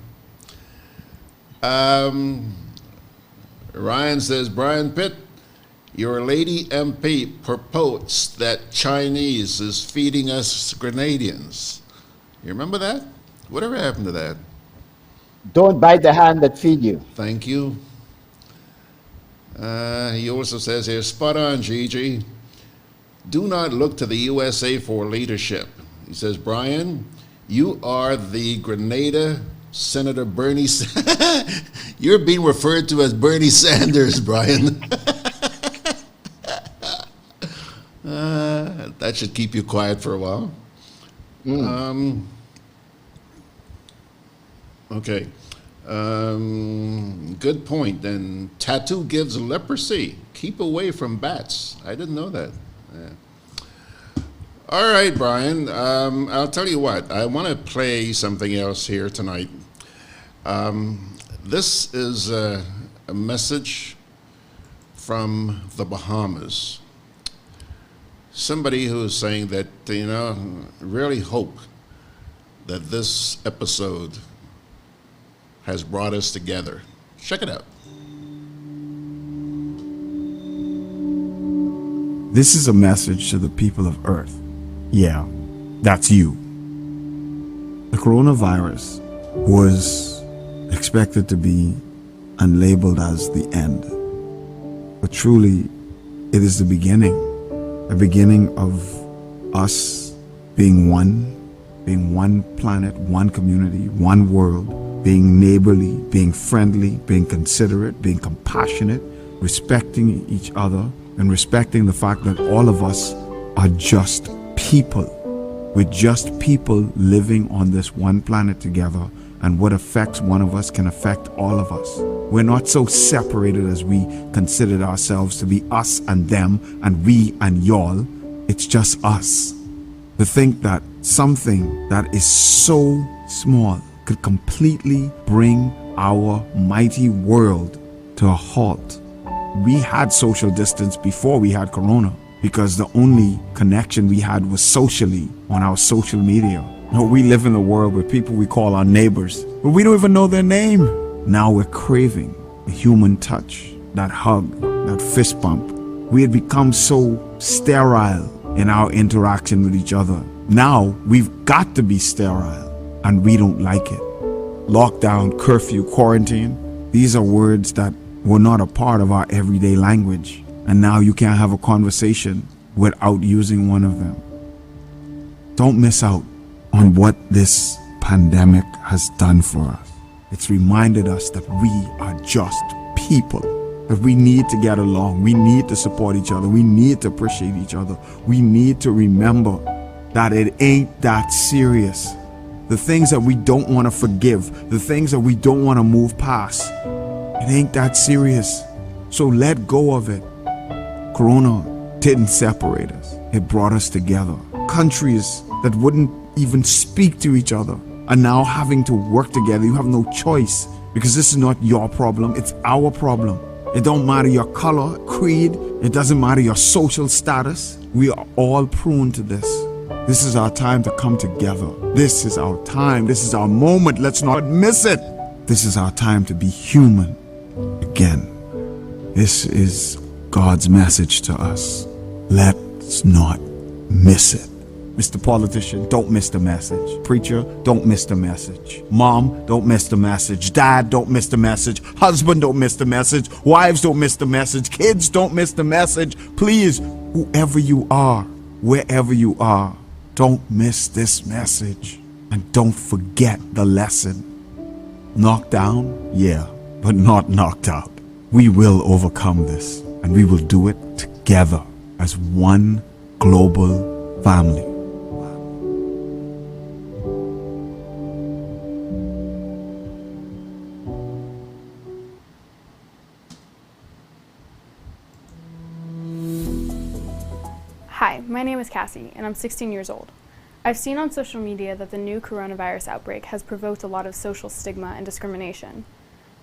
Ryan says, Brian Pitt, your lady MP proposed that Chinese is feeding us Grenadians. You remember that? Whatever happened to that? Don't bite the hand that feed you. Thank you. He also says here, spot on, Gigi. Do not look to the USA for leadership. He says, Brian, you are the Grenada Senator Bernie. You're being referred to as Bernie Sanders, Brian. That should keep you quiet for a while. Okay. Good point. And tattoo gives leprosy. Keep away from bats. I didn't know that. Yeah. All right, Brian. I'll tell you what. I want to play something else here tonight. This is a message from the Bahamas. Somebody who is saying that, really hope that this episode has brought us together. Check it out. This is a message to the people of Earth. Yeah, that's you. The coronavirus was expected to be unlabeled as the end. But truly, it is the beginning of us being one planet, one community, one world, being neighborly, being friendly, being considerate, being compassionate, respecting each other, and respecting the fact that all of us are just people. We're just people living on this one planet together, and what affects one of us can affect all of us. We're not so separated as we considered ourselves to be, us and them, and we and y'all. It's just us. To think that something that is so small could completely bring our mighty world to a halt. We had social distance before we had corona, because the only connection we had was socially on our social media. We live in a world with people we call our neighbors, but we don't even know their name. Now we're craving a human touch, that hug, that fist bump. We had become so sterile in our interaction with each other. Now we've got to be sterile, and we don't like it. Lockdown, curfew, quarantine, these are words that were not a part of our everyday language. And now you can't have a conversation without using one of them. Don't miss out on what this pandemic has done for us. It's reminded us that we are just people, that we need to get along, we need to support each other, we need to appreciate each other, we need to remember that it ain't that serious. The things that we don't want to forgive, the things that we don't want to move past, it ain't that serious. So let go of it. Corona didn't separate us. It brought us together. Countries that wouldn't even speak to each other are now having to work together. You have no choice, because this is not your problem, it's our problem. It don't matter your color, creed, it doesn't matter your social status. We are all prone to this. This is our time to come together. This is our time. This is our moment. Let's not miss it. This is our time to be human again. This is God's message to us. Let's not miss it. Mr. Politician, don't miss the message. Preacher, don't miss the message. Mom, don't miss the message. Dad, don't miss the message. Husband, don't miss the message. Wives, don't miss the message. Kids, don't miss the message. Please, whoever you are, wherever you are, don't miss this message. And don't forget the lesson. Knocked down? Yeah, but not knocked out. We will overcome this, and we will do it together as one global family. Hi, my name is Akasie, and I'm 16 years old. I've seen on social media that the new coronavirus outbreak has provoked a lot of social stigma and discrimination.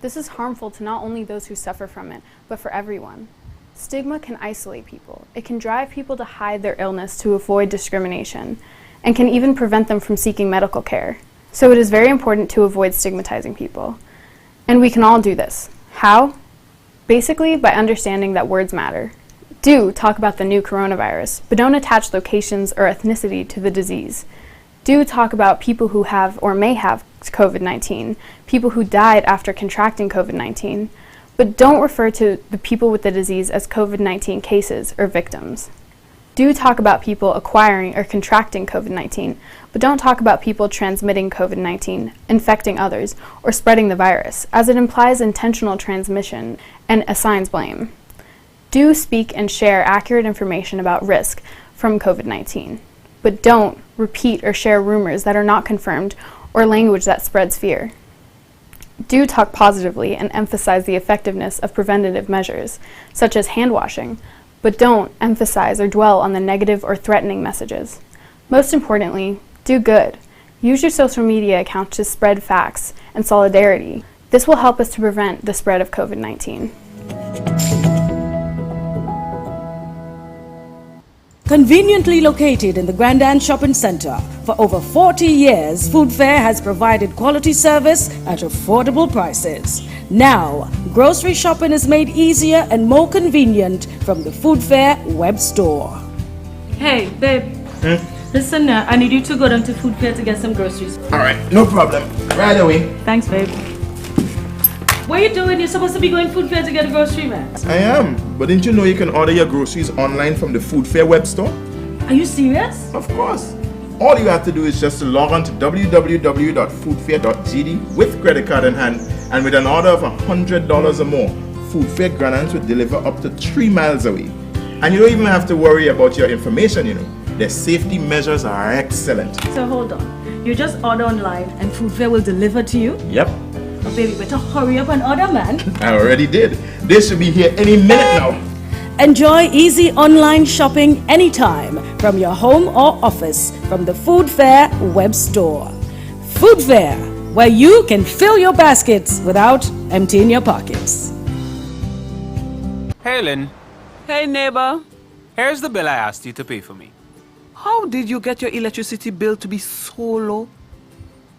This is harmful to not only those who suffer from it, but for everyone. Stigma can isolate people. It can drive people to hide their illness to avoid discrimination, and can even prevent them from seeking medical care. So it is very important to avoid stigmatizing people. And we can all do this. How? Basically, by understanding that words matter. Do talk about the new coronavirus, but don't attach locations or ethnicity to the disease. Do talk about people who have or may have COVID-19, people who died after contracting COVID-19, but don't refer to the people with the disease as COVID-19 cases or victims. Do talk about people acquiring or contracting COVID-19, but don't talk about people transmitting COVID-19, infecting others, or spreading the virus, as it implies intentional transmission and assigns blame. Do speak and share accurate information about risk from COVID-19, but don't repeat or share rumors that are not confirmed or language that spreads fear. Do talk positively and emphasize the effectiveness of preventative measures, such as hand washing, but don't emphasize or dwell on the negative or threatening messages. Most importantly, do good. Use your social media account to spread facts and solidarity. This will help us to prevent the spread of COVID-19. Conveniently located in the GRENADA Shopping Center, for over 40 years, Food Fair has provided quality service at affordable prices. Now, grocery shopping is made easier and more convenient from the Food Fair web store. Hey, babe. Listen, I need you to go down to Food Fair to get some groceries. All right, no problem. Right away. Thanks, babe. What are you doing? You're supposed to be going Food Fair to get a grocery, man. I am, but didn't you know you can order your groceries online from the Food Fair web store? Are you serious? Of course. All you have to do is just to log on to www.foodfair.gd with credit card in hand, and with an order of $100 or more, Food Fair Granadas will deliver up to 3 miles away. And you don't even have to worry about your information, you know. Their safety measures are excellent. So hold on. You just order online and Food Fair will deliver to you? Yep. Oh, baby, better hurry up and order, man. I already did. They should be here any minute now. Enjoy easy online shopping anytime from your home or office from the Food Fair web store. Food Fair, where you can fill your baskets without emptying your pockets. Hey, Lynn. Hey, neighbor. Here's the bill I asked you to pay for me. How did you get your electricity bill to be so low?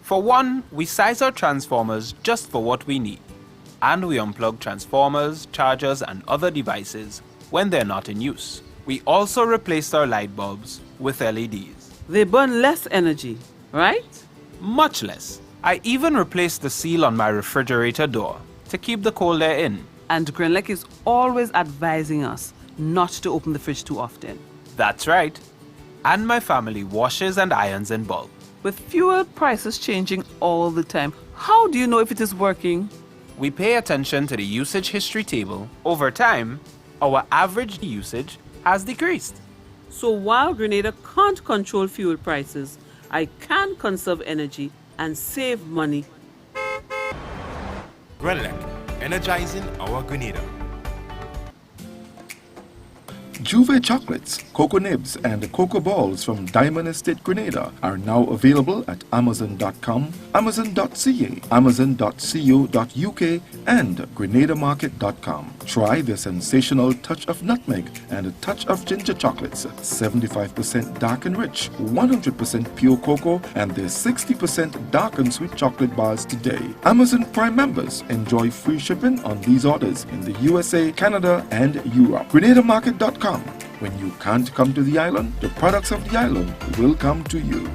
For one, we size our transformers just for what we need. And we unplug transformers, chargers, and other devices when they're not in use. We also replaced our light bulbs with LEDs. They burn less energy, right? Much less. I even replaced the seal on my refrigerator door to keep the cold air in. And Grenelec is always advising us not to open the fridge too often. That's right. And my family washes and irons in bulk. With fuel prices changing all the time, how do you know if it is working? We pay attention to the usage history table. Over time, our average usage has decreased. So while Grenada can't control fuel prices, I can conserve energy and save money. GRENADA, energizing our Grenada. Juve chocolates, cocoa nibs, and cocoa balls from Diamond Estate Grenada are now available at Amazon.com, Amazon.ca, Amazon.co.uk, and GrenadaMarket.com. Try the sensational touch of nutmeg and a touch of ginger chocolates, 75% dark and rich, 100% pure cocoa, and their 60% dark and sweet chocolate bars today. Amazon Prime members enjoy free shipping on these orders in the USA, Canada, and Europe. GrenadaMarket.com. When you can't come to the island, the products of the island will come to you.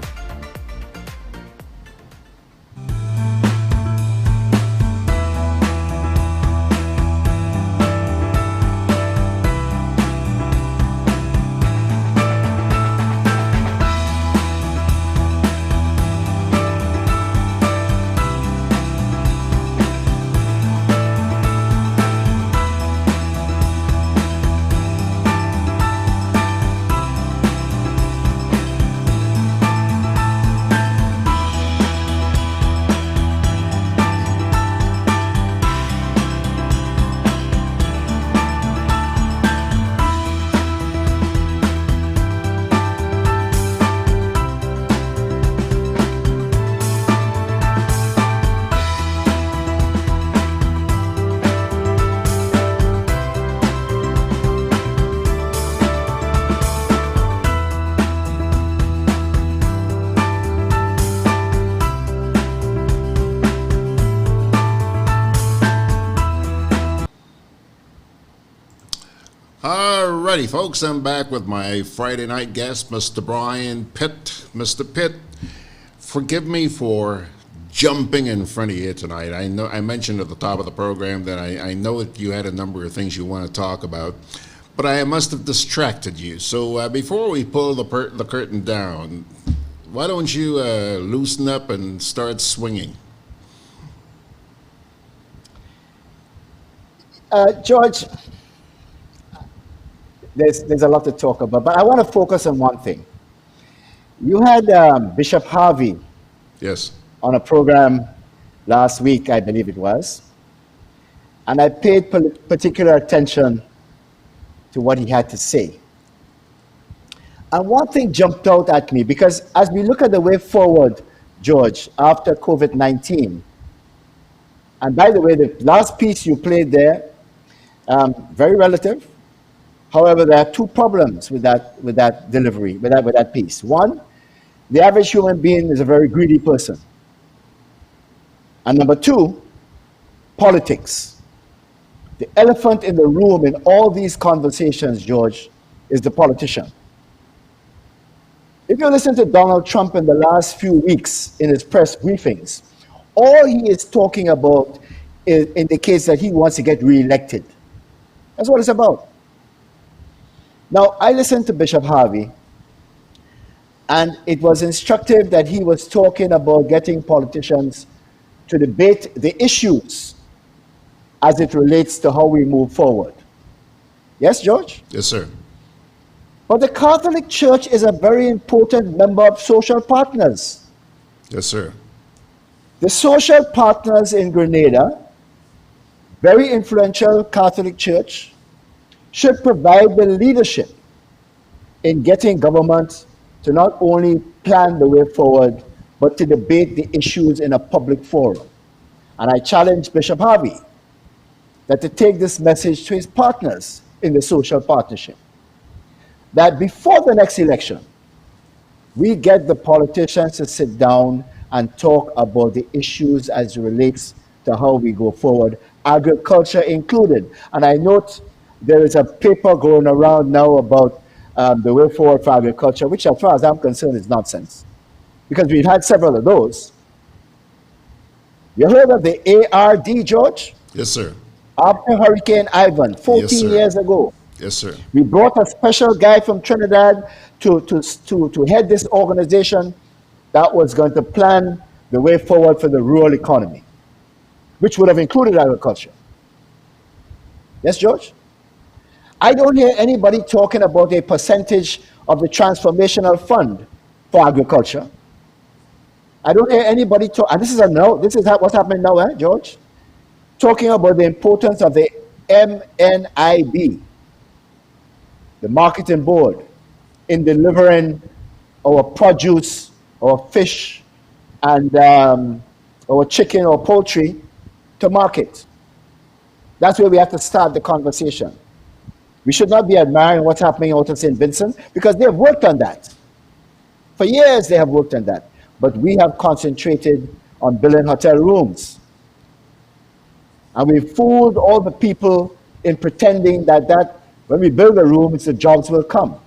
Alrighty, folks, I'm back with my Friday night guest, Mr. Brian Pitt. Mr. Pitt, forgive me for jumping in front of you tonight. I know I mentioned at the top of the program that I know that you had a number of things you want to talk about, but I must have distracted you. So before we pull the curtain down, why don't you loosen up and start swinging? George, there's a lot to talk about, but I want to focus on one thing. You had Bishop Harvey Yes. on a program last week, I believe it was, and I paid particular attention to what he had to say. And one thing jumped out at me, because as we look at the way forward, George, after COVID-19, and by the way, the last piece you played there, very relative. However, there are two problems with that delivery, with that piece. One, the average human being is a very greedy person. And number two, politics. The elephant in the room in all these conversations, George, is the politician. If you listen to Donald Trump in the last few weeks in his press briefings, all he is talking about indicates that he wants to get reelected. That's what it's about. Now, I listened to Bishop Harvey, and it was instructive that he was talking about getting politicians to debate the issues as it relates to how we move forward. Yes, George? Yes, sir. But the Catholic Church is a very important member of social partners. Yes, sir. The social partners in Grenada, very influential Catholic Church, should provide the leadership in getting government to not only plan the way forward, but to debate the issues in a public forum. And I challenge Bishop Harvey that to take this message to his partners in the social partnership, that before the next election, we get the politicians to sit down and talk about the issues as it relates to how we go forward, agriculture included. And I note there is a paper going around now about the way forward for agriculture, which as far as I'm concerned is nonsense. Because we've had several of those. You heard of the ARD, George? Yes, sir. After Hurricane Ivan, 14 years ago. Yes, sir. We brought a special guy from Trinidad to head this organization that was going to plan the way forward for the rural economy, which would have included agriculture. Yes, George? I don't hear anybody talking about a percentage of the transformational fund for agriculture. I don't hear anybody talk, and this is what's happening now, George? Talking about the importance of the MNIB, the marketing board, in delivering our produce, our fish, and our chicken or poultry to market. That's where we have to start the conversation. We should not be admiring what's happening out of St. Vincent, because they have worked on that. For years they have worked on that. But we have concentrated on building hotel rooms. And we fooled all the people in pretending that when we build the rooms, the jobs will come.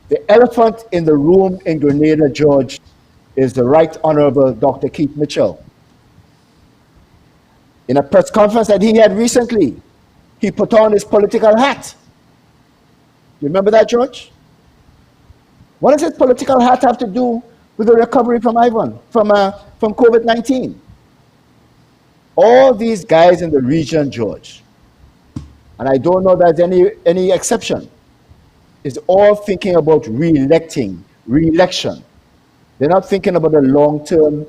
The elephant in the room in Grenada, George, is the Right Honorable Dr. Keith Mitchell. In a press conference that he had recently, he put on his political hat. You remember that, George? What does his political hat have to do with the recovery from COVID-19? All these guys in the region, George, and I don't know there's any exception, is all thinking about re-election. They're not thinking about a long-term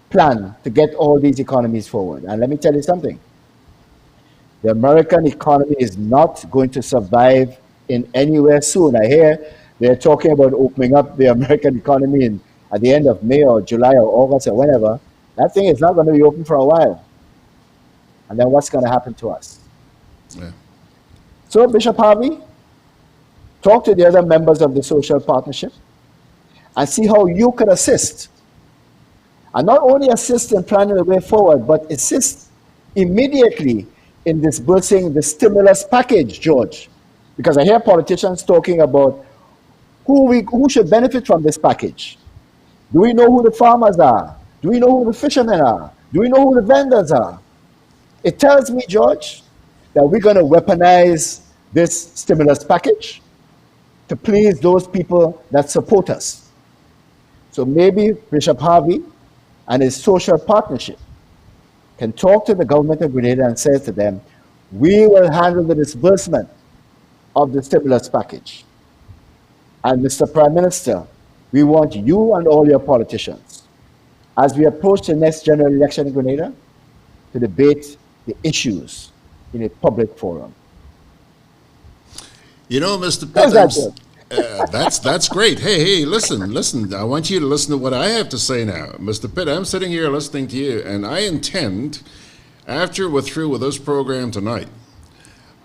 plan to get all these economies forward. And let me tell you something. The American economy is not going to survive in anywhere soon. I hear they're talking about opening up the American economy at the end of May or July or August or whenever. That thing is not going to be open for a while. And then what's going to happen to us? Yeah. So, Bishop Harvey, talk to the other members of the social partnership and see how you can assist. And not only assist in planning the way forward, but assist immediately in disbursing the stimulus package, George. Because I hear politicians talking about who should benefit from this package. Do we know who the farmers are? Do we know who the fishermen are? Do we know who the vendors are? It tells me, George, that we're going to weaponize this stimulus package to please those people that support us. So maybe Bishop Harvey and his social partnership can talk to the government of Grenada and say to them, we will handle the disbursement of the stimulus package. And Mr. Prime Minister, we want you and all your politicians, as we approach the next general election in Grenada, to debate the issues in a public forum. You know, Mr. Pitt, that's great. Hey, listen. I want you to listen to what I have to say now. Mr. Pitt, I'm sitting here listening to you, and I intend, after we're through with this program tonight,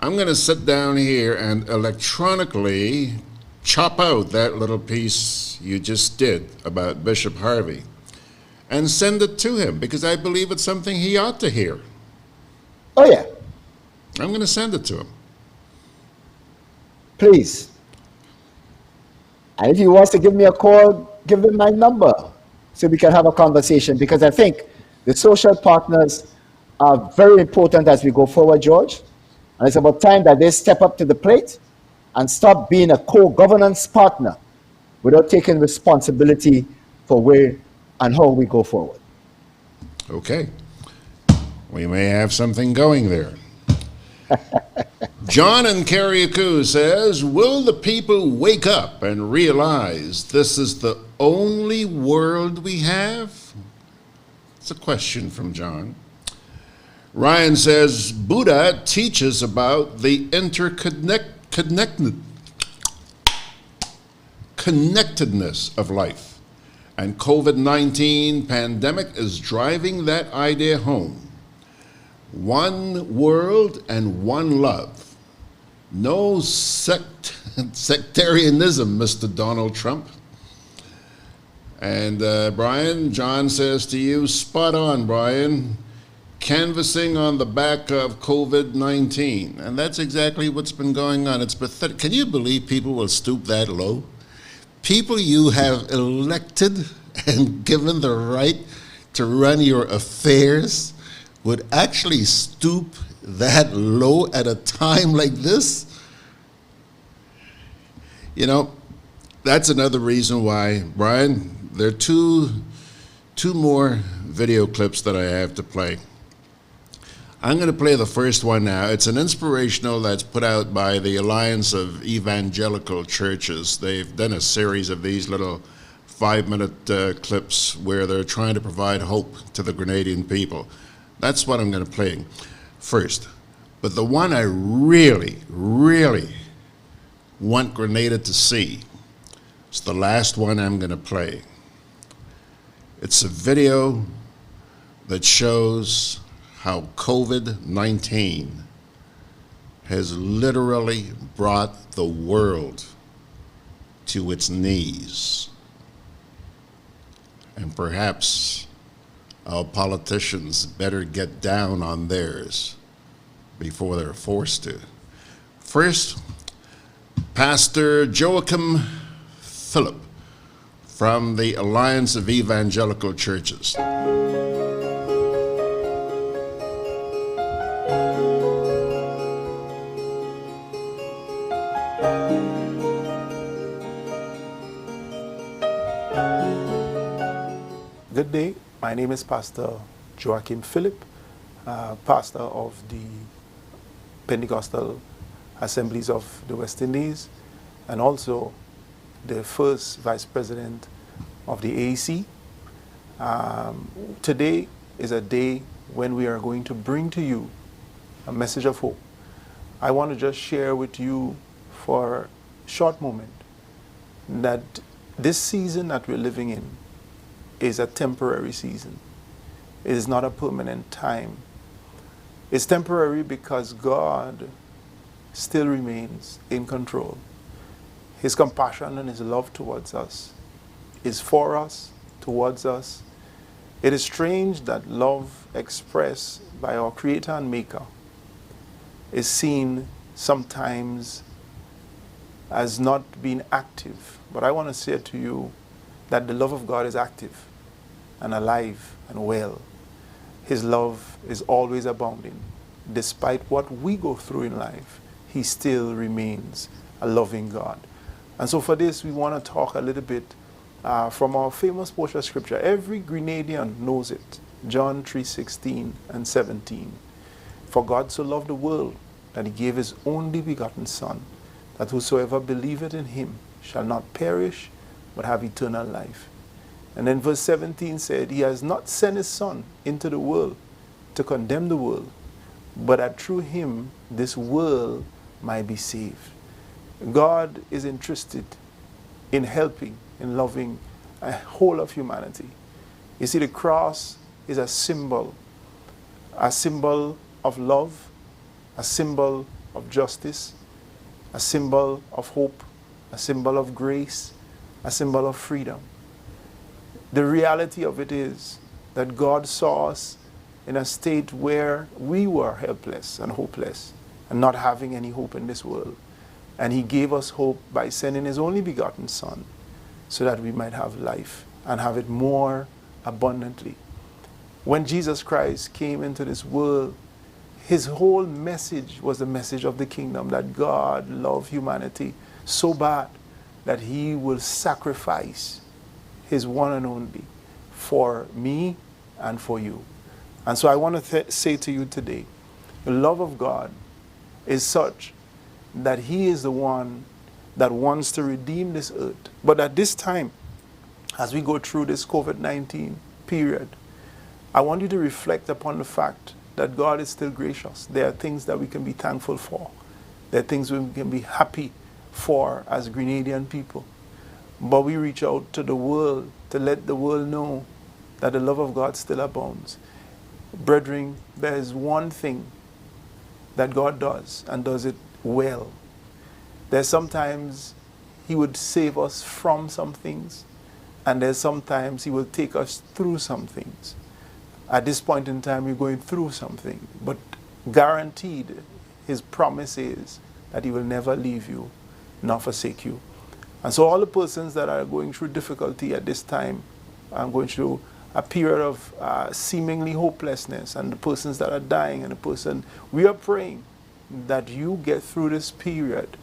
I'm going to sit down here and electronically chop out that little piece you just did about Bishop Harvey and send it to him, because I believe it's something he ought to hear. Oh, yeah. I'm going to send it to him. Please. And if he wants to give me a call, give him my number so we can have a conversation, because I think the social partners are very important as we go forward, George. And it's about time that they step up to the plate and stop being a co-governance partner without taking responsibility for where and how we go forward. Okay. We may have something going there. John in Carriacou says, will the people wake up and realize this is the only world we have? It's a question from John. Ryan says, Buddha teaches about the connectedness of life, and COVID-19 pandemic is driving that idea home. One world and one love. No sectarianism, Mr. Donald Trump. And Brian, John says to you, spot on, Brian. canvassing on the back of COVID-19. And that's exactly what's been going on. It's pathetic. Can you believe people will stoop that low? People you have elected and given the right to run your affairs would actually stoop that low at a time like this? You know, that's another reason why, Brian, there are two more video clips that I have to play. I'm going to play the first one now. It's an inspirational that's put out by the Alliance of Evangelical Churches. They've done a series of these little 5-minute clips where they're trying to provide hope to the Grenadian people. That's what I'm going to play first. But the one I really, really want Grenada to see is the last one I'm going to play. It's a video that shows how COVID-19 has literally brought the world to its knees. And perhaps our politicians better get down on theirs before they're forced to. First, Pastor Joachim Philip from the Alliance of Evangelical Churches. Good day. My name is Pastor Joachim Philip, pastor of the Pentecostal Assemblies of the West Indies, and also the first vice president of the AAC. Today is a day when we are going to bring to you a message of hope. I want to just share with you for a short moment that this season that we're living in is a temporary season. It is not a permanent time. It's temporary because God still remains in control. His compassion and His love towards us is for us, towards us. It is strange that love expressed by our Creator and Maker is seen sometimes as not being active. But I want to say to you that the love of God is active and alive and well. His love is always abounding. Despite what we go through in life, He still remains a loving God. And so for this, we want to talk a little bit from our famous portion of Scripture. Every Grenadian knows it. John 3:16 and 17. For God so loved the world that He gave His only begotten Son, that whosoever believeth in Him shall not perish, but have eternal life. And then verse 17 said, He has not sent His Son into the world to condemn the world, but that through Him this world might be saved. God is interested in helping, in loving a whole of humanity. You see, the cross is a symbol of love, a symbol of justice, a symbol of hope, a symbol of grace, a symbol of freedom. The reality of it is that God saw us in a state where we were helpless and hopeless and not having any hope in this world. And He gave us hope by sending His only begotten Son so that we might have life and have it more abundantly. When Jesus Christ came into this world, His whole message was the message of the kingdom, that God loved humanity so bad that He will sacrifice His one and only for me and for you. And so I want to say to you today, the love of God is such that He is the one that wants to redeem this earth. But at this time, as we go through this COVID-19 period, I want you to reflect upon the fact that God is still gracious. There are things that we can be thankful for. There are things we can be happy for as Grenadian people. But we reach out to the world to let the world know that the love of God still abounds. Brethren, there is one thing that God does, and does it well. There's sometimes He would save us from some things, and there's sometimes He will take us through some things. At this point in time, you're going through something, but guaranteed, his promise is that he will never leave you nor forsake you. And so all the persons that are going through difficulty at this time, I'm going through a period of seemingly hopelessness, and the persons that are dying, and the person, we are praying that you get through this period.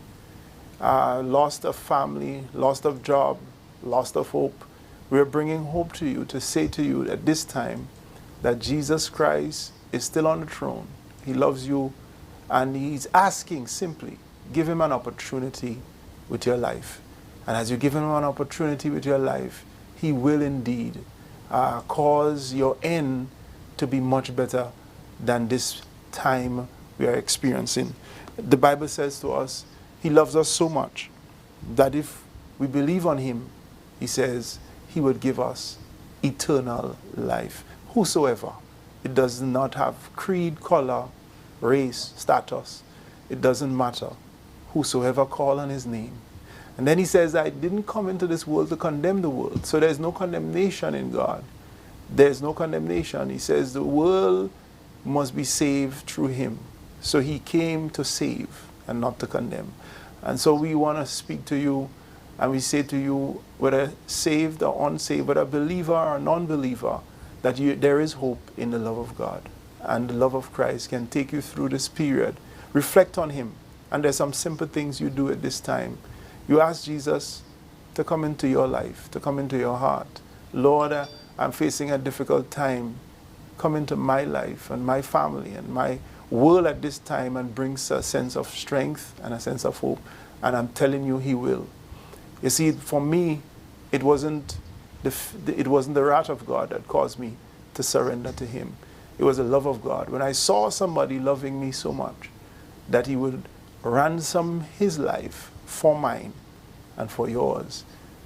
Loss of family, loss of job, loss of hope. We're bringing hope to you to say to you at this time that Jesus Christ is still on the throne. He loves you, and he's asking simply, give him an opportunity with your life. And as you give him an opportunity with your life, he will indeed cause your end to be much better than this time we are experiencing. The Bible says to us, he loves us so much that if we believe on him, he says he would give us eternal life. Whosoever, it does not have creed, color, race, status. It doesn't matter. Whosoever call on his name. And then he says, I didn't come into this world to condemn the world. So there's no condemnation in God. There's no condemnation. He says the world must be saved through him. So he came to save and not to condemn. And so we want to speak to you, and we say to you, whether saved or unsaved, whether believer or non-believer, that there is hope in the love of God. And the love of Christ can take you through this period. Reflect on him. And there's some simple things you do at this time. You ask Jesus to come into your life, to come into your heart. Lord, I'm facing a difficult time. Come into my life and my family and my world at this time, and brings a sense of strength and a sense of hope. And I'm telling you, he will. You see, for me, it wasn't the wrath of God that caused me to surrender to him. It was the love of God. When I saw somebody loving me so much that he would ransom his life for mine and for yours,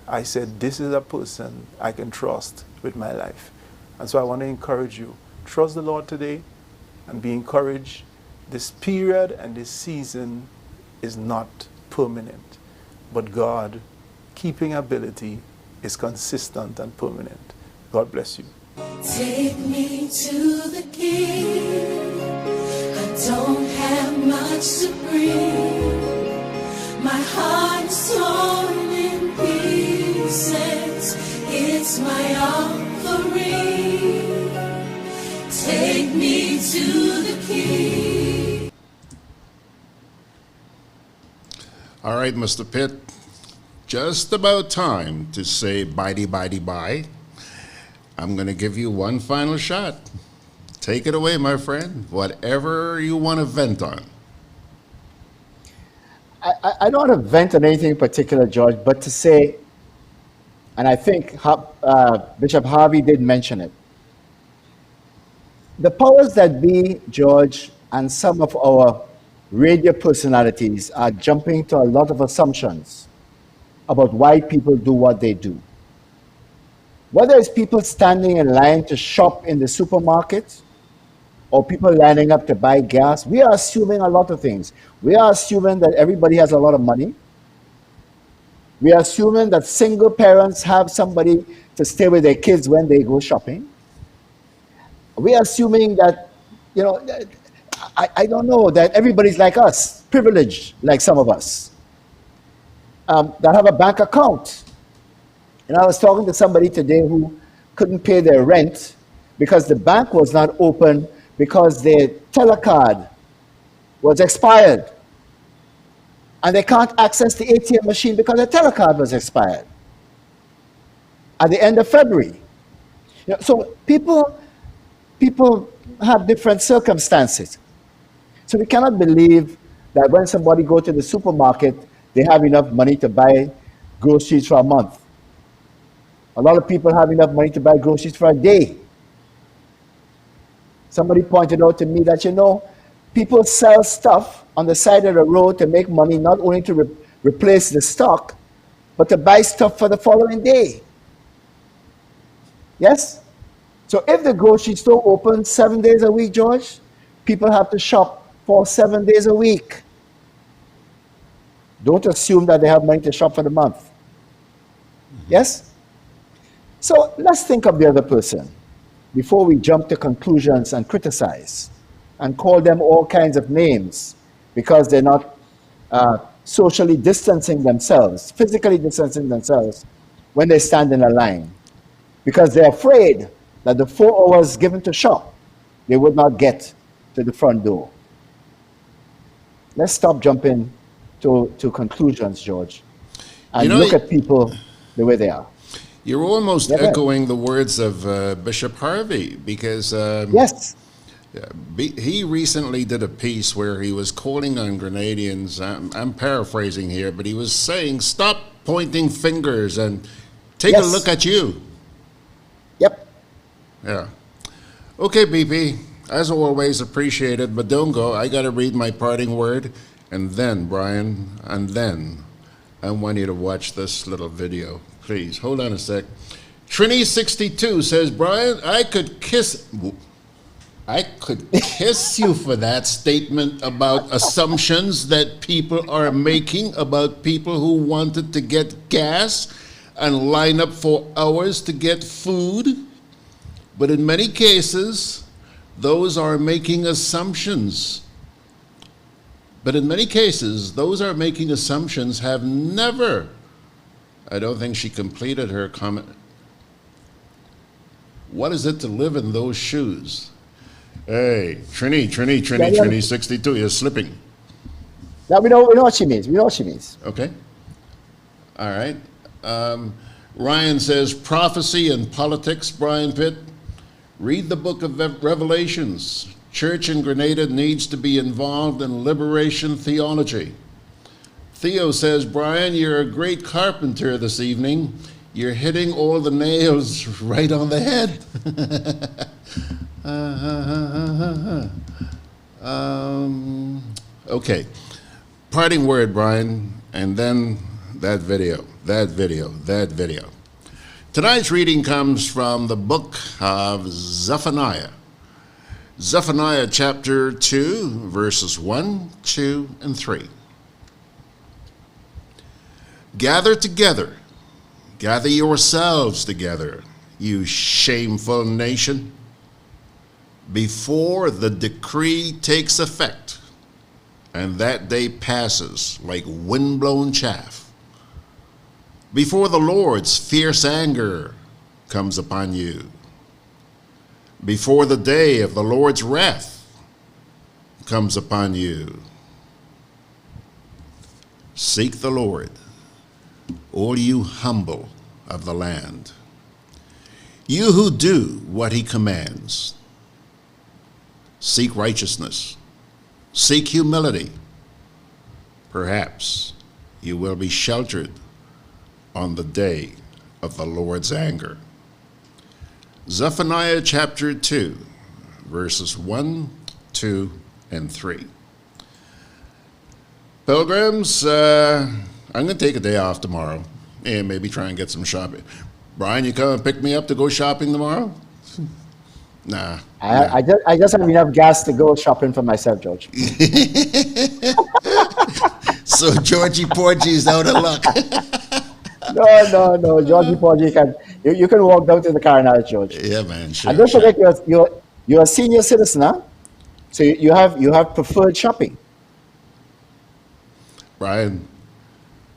I said, this is a person I can trust with my life. And so I want to encourage you. Trust the Lord today and be encouraged. This period and this season is not permanent, but God, keeping ability, is consistent and permanent. God bless you. Take me to the King. I don't have much to bring. My heart is torn in pieces. It's my offering. Take me to the King. All right, Mr. Pitt, just about time to say bye. I'm going to give you one final shot. Take it away, my friend. Whatever you want to vent on. I don't want to vent on anything in particular, George, but to say, and I think Bishop Harvey did mention it, the powers that be, George, and some of our radio personalities are jumping to a lot of assumptions about why people do what they do. Whether it's people standing in line to shop in the supermarket or people lining up to buy gas, we are assuming a lot of things. We are assuming that everybody has a lot of money. We are assuming that single parents have somebody to stay with their kids when they go shopping. We are assuming that, you know, I don't know, that everybody's like us, privileged like some of us, that have a bank account. And I was talking to somebody today who couldn't pay their rent because the bank was not open because their telecard was expired. And they can't access the ATM machine because their telecard was expired at the end of February. You know, so people have different circumstances. So we cannot believe that when somebody goes to the supermarket, they have enough money to buy groceries for a month. A lot of people have enough money to buy groceries for a day. Somebody pointed out to me that, you know, people sell stuff on the side of the road to make money, not only to replace the stock, but to buy stuff for the following day. Yes? So if the grocery store opens 7 days a week, George, people have to shop for 7 days a week. Don't assume that they have money to shop for the month. Yes? So let's think of the other person. before we jump to conclusions and criticize and call them all kinds of names because they're not socially distancing themselves, physically distancing themselves when they stand in a line, because they're afraid that the 4 hours given to shop, they would not get to the front door. Let's stop jumping to conclusions, George, and look at people the way they are. You're almost echoing the words of Bishop Harvey, because yes, he recently did a piece where he was calling on Grenadians. I'm paraphrasing here, but he was saying, stop pointing fingers and take a look at you. Yep. Yeah. Okay, BP, as always, appreciated, but don't go. I got to read my parting word, and then, Brian, and then I want you to watch this little video. Please, hold on a sec. Trini62 says, Brian, I could kiss you for that statement about assumptions that people are making about people who wanted to get gas and line up for hours to get food. But in many cases, those are making assumptions. Have never. I don't think she completed her comment. What is it to live in those shoes? Hey, Trini 62, you're slipping. Now we know what she means. Okay. All right. Ryan says, prophecy and politics, Brian Pitt. Read the book of Revelations. Church in Grenada needs to be involved in liberation theology. Theo says, Brian, you're a great carpenter this evening. You're hitting all the nails right on the head. Okay. Parting word, Brian, and then that video. Tonight's reading comes from the book of Zephaniah. Zephaniah chapter 2, verses 1, 2, and 3. Gather together, gather yourselves together, you shameful nation, before the decree takes effect, and that day passes like windblown chaff, before the Lord's fierce anger comes upon you, before the day of the Lord's wrath comes upon you. Seek the Lord, all you humble of the land, you who do what he commands. Seek righteousness, seek humility. Perhaps you will be sheltered on the day of the Lord's anger. Zephaniah chapter 2, verses 1, 2, and 3. Pilgrims, I'm going to take a day off tomorrow and maybe try and get some shopping. Brian, you come and pick me up to go shopping tomorrow? Nah. I just have enough gas to go shopping for myself, George. So Georgie Porgy's out of luck. No. Georgie Porgy you can walk down to the car now, George. Yeah, man. Sure, and don't forget, you're a senior citizen, huh? So you have preferred shopping. Brian.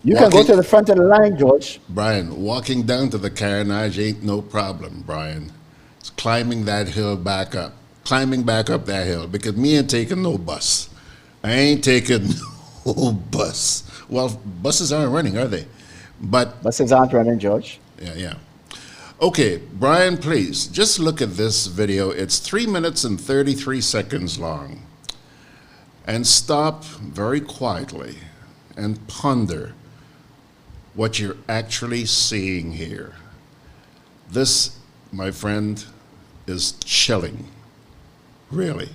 You can go to the front of the line, George. Brian, walking down to the carnage ain't no problem, Brian. It's climbing that hill back up. Climbing back up that hill, because me ain't taking no bus. I ain't taking no bus. Well, buses aren't running, are they? But buses aren't running, George. Yeah. Okay, Brian, please, just look at this video. It's 3 minutes and 33 seconds long. And stop very quietly and ponder what you're actually seeing here. This, my friend, is chilling, really.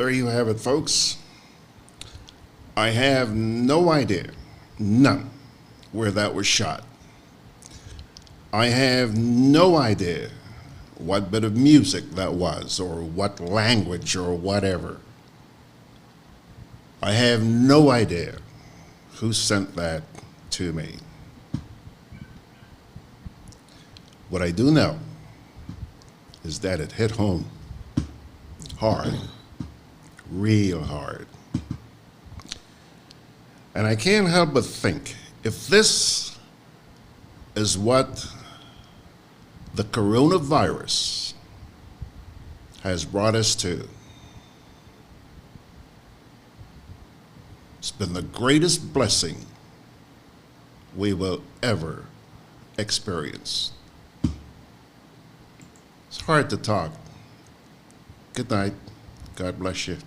there you have it, folks. I have no idea, none, where that was shot. I have no idea what bit of music that was, or what language, or whatever. I have no idea who sent that to me. What I do know is that it hit home hard, real hard. And I can't help but think, if this is what the coronavirus has brought us to, it's been the greatest blessing we will ever experience. It's hard to talk. Good night. God bless you.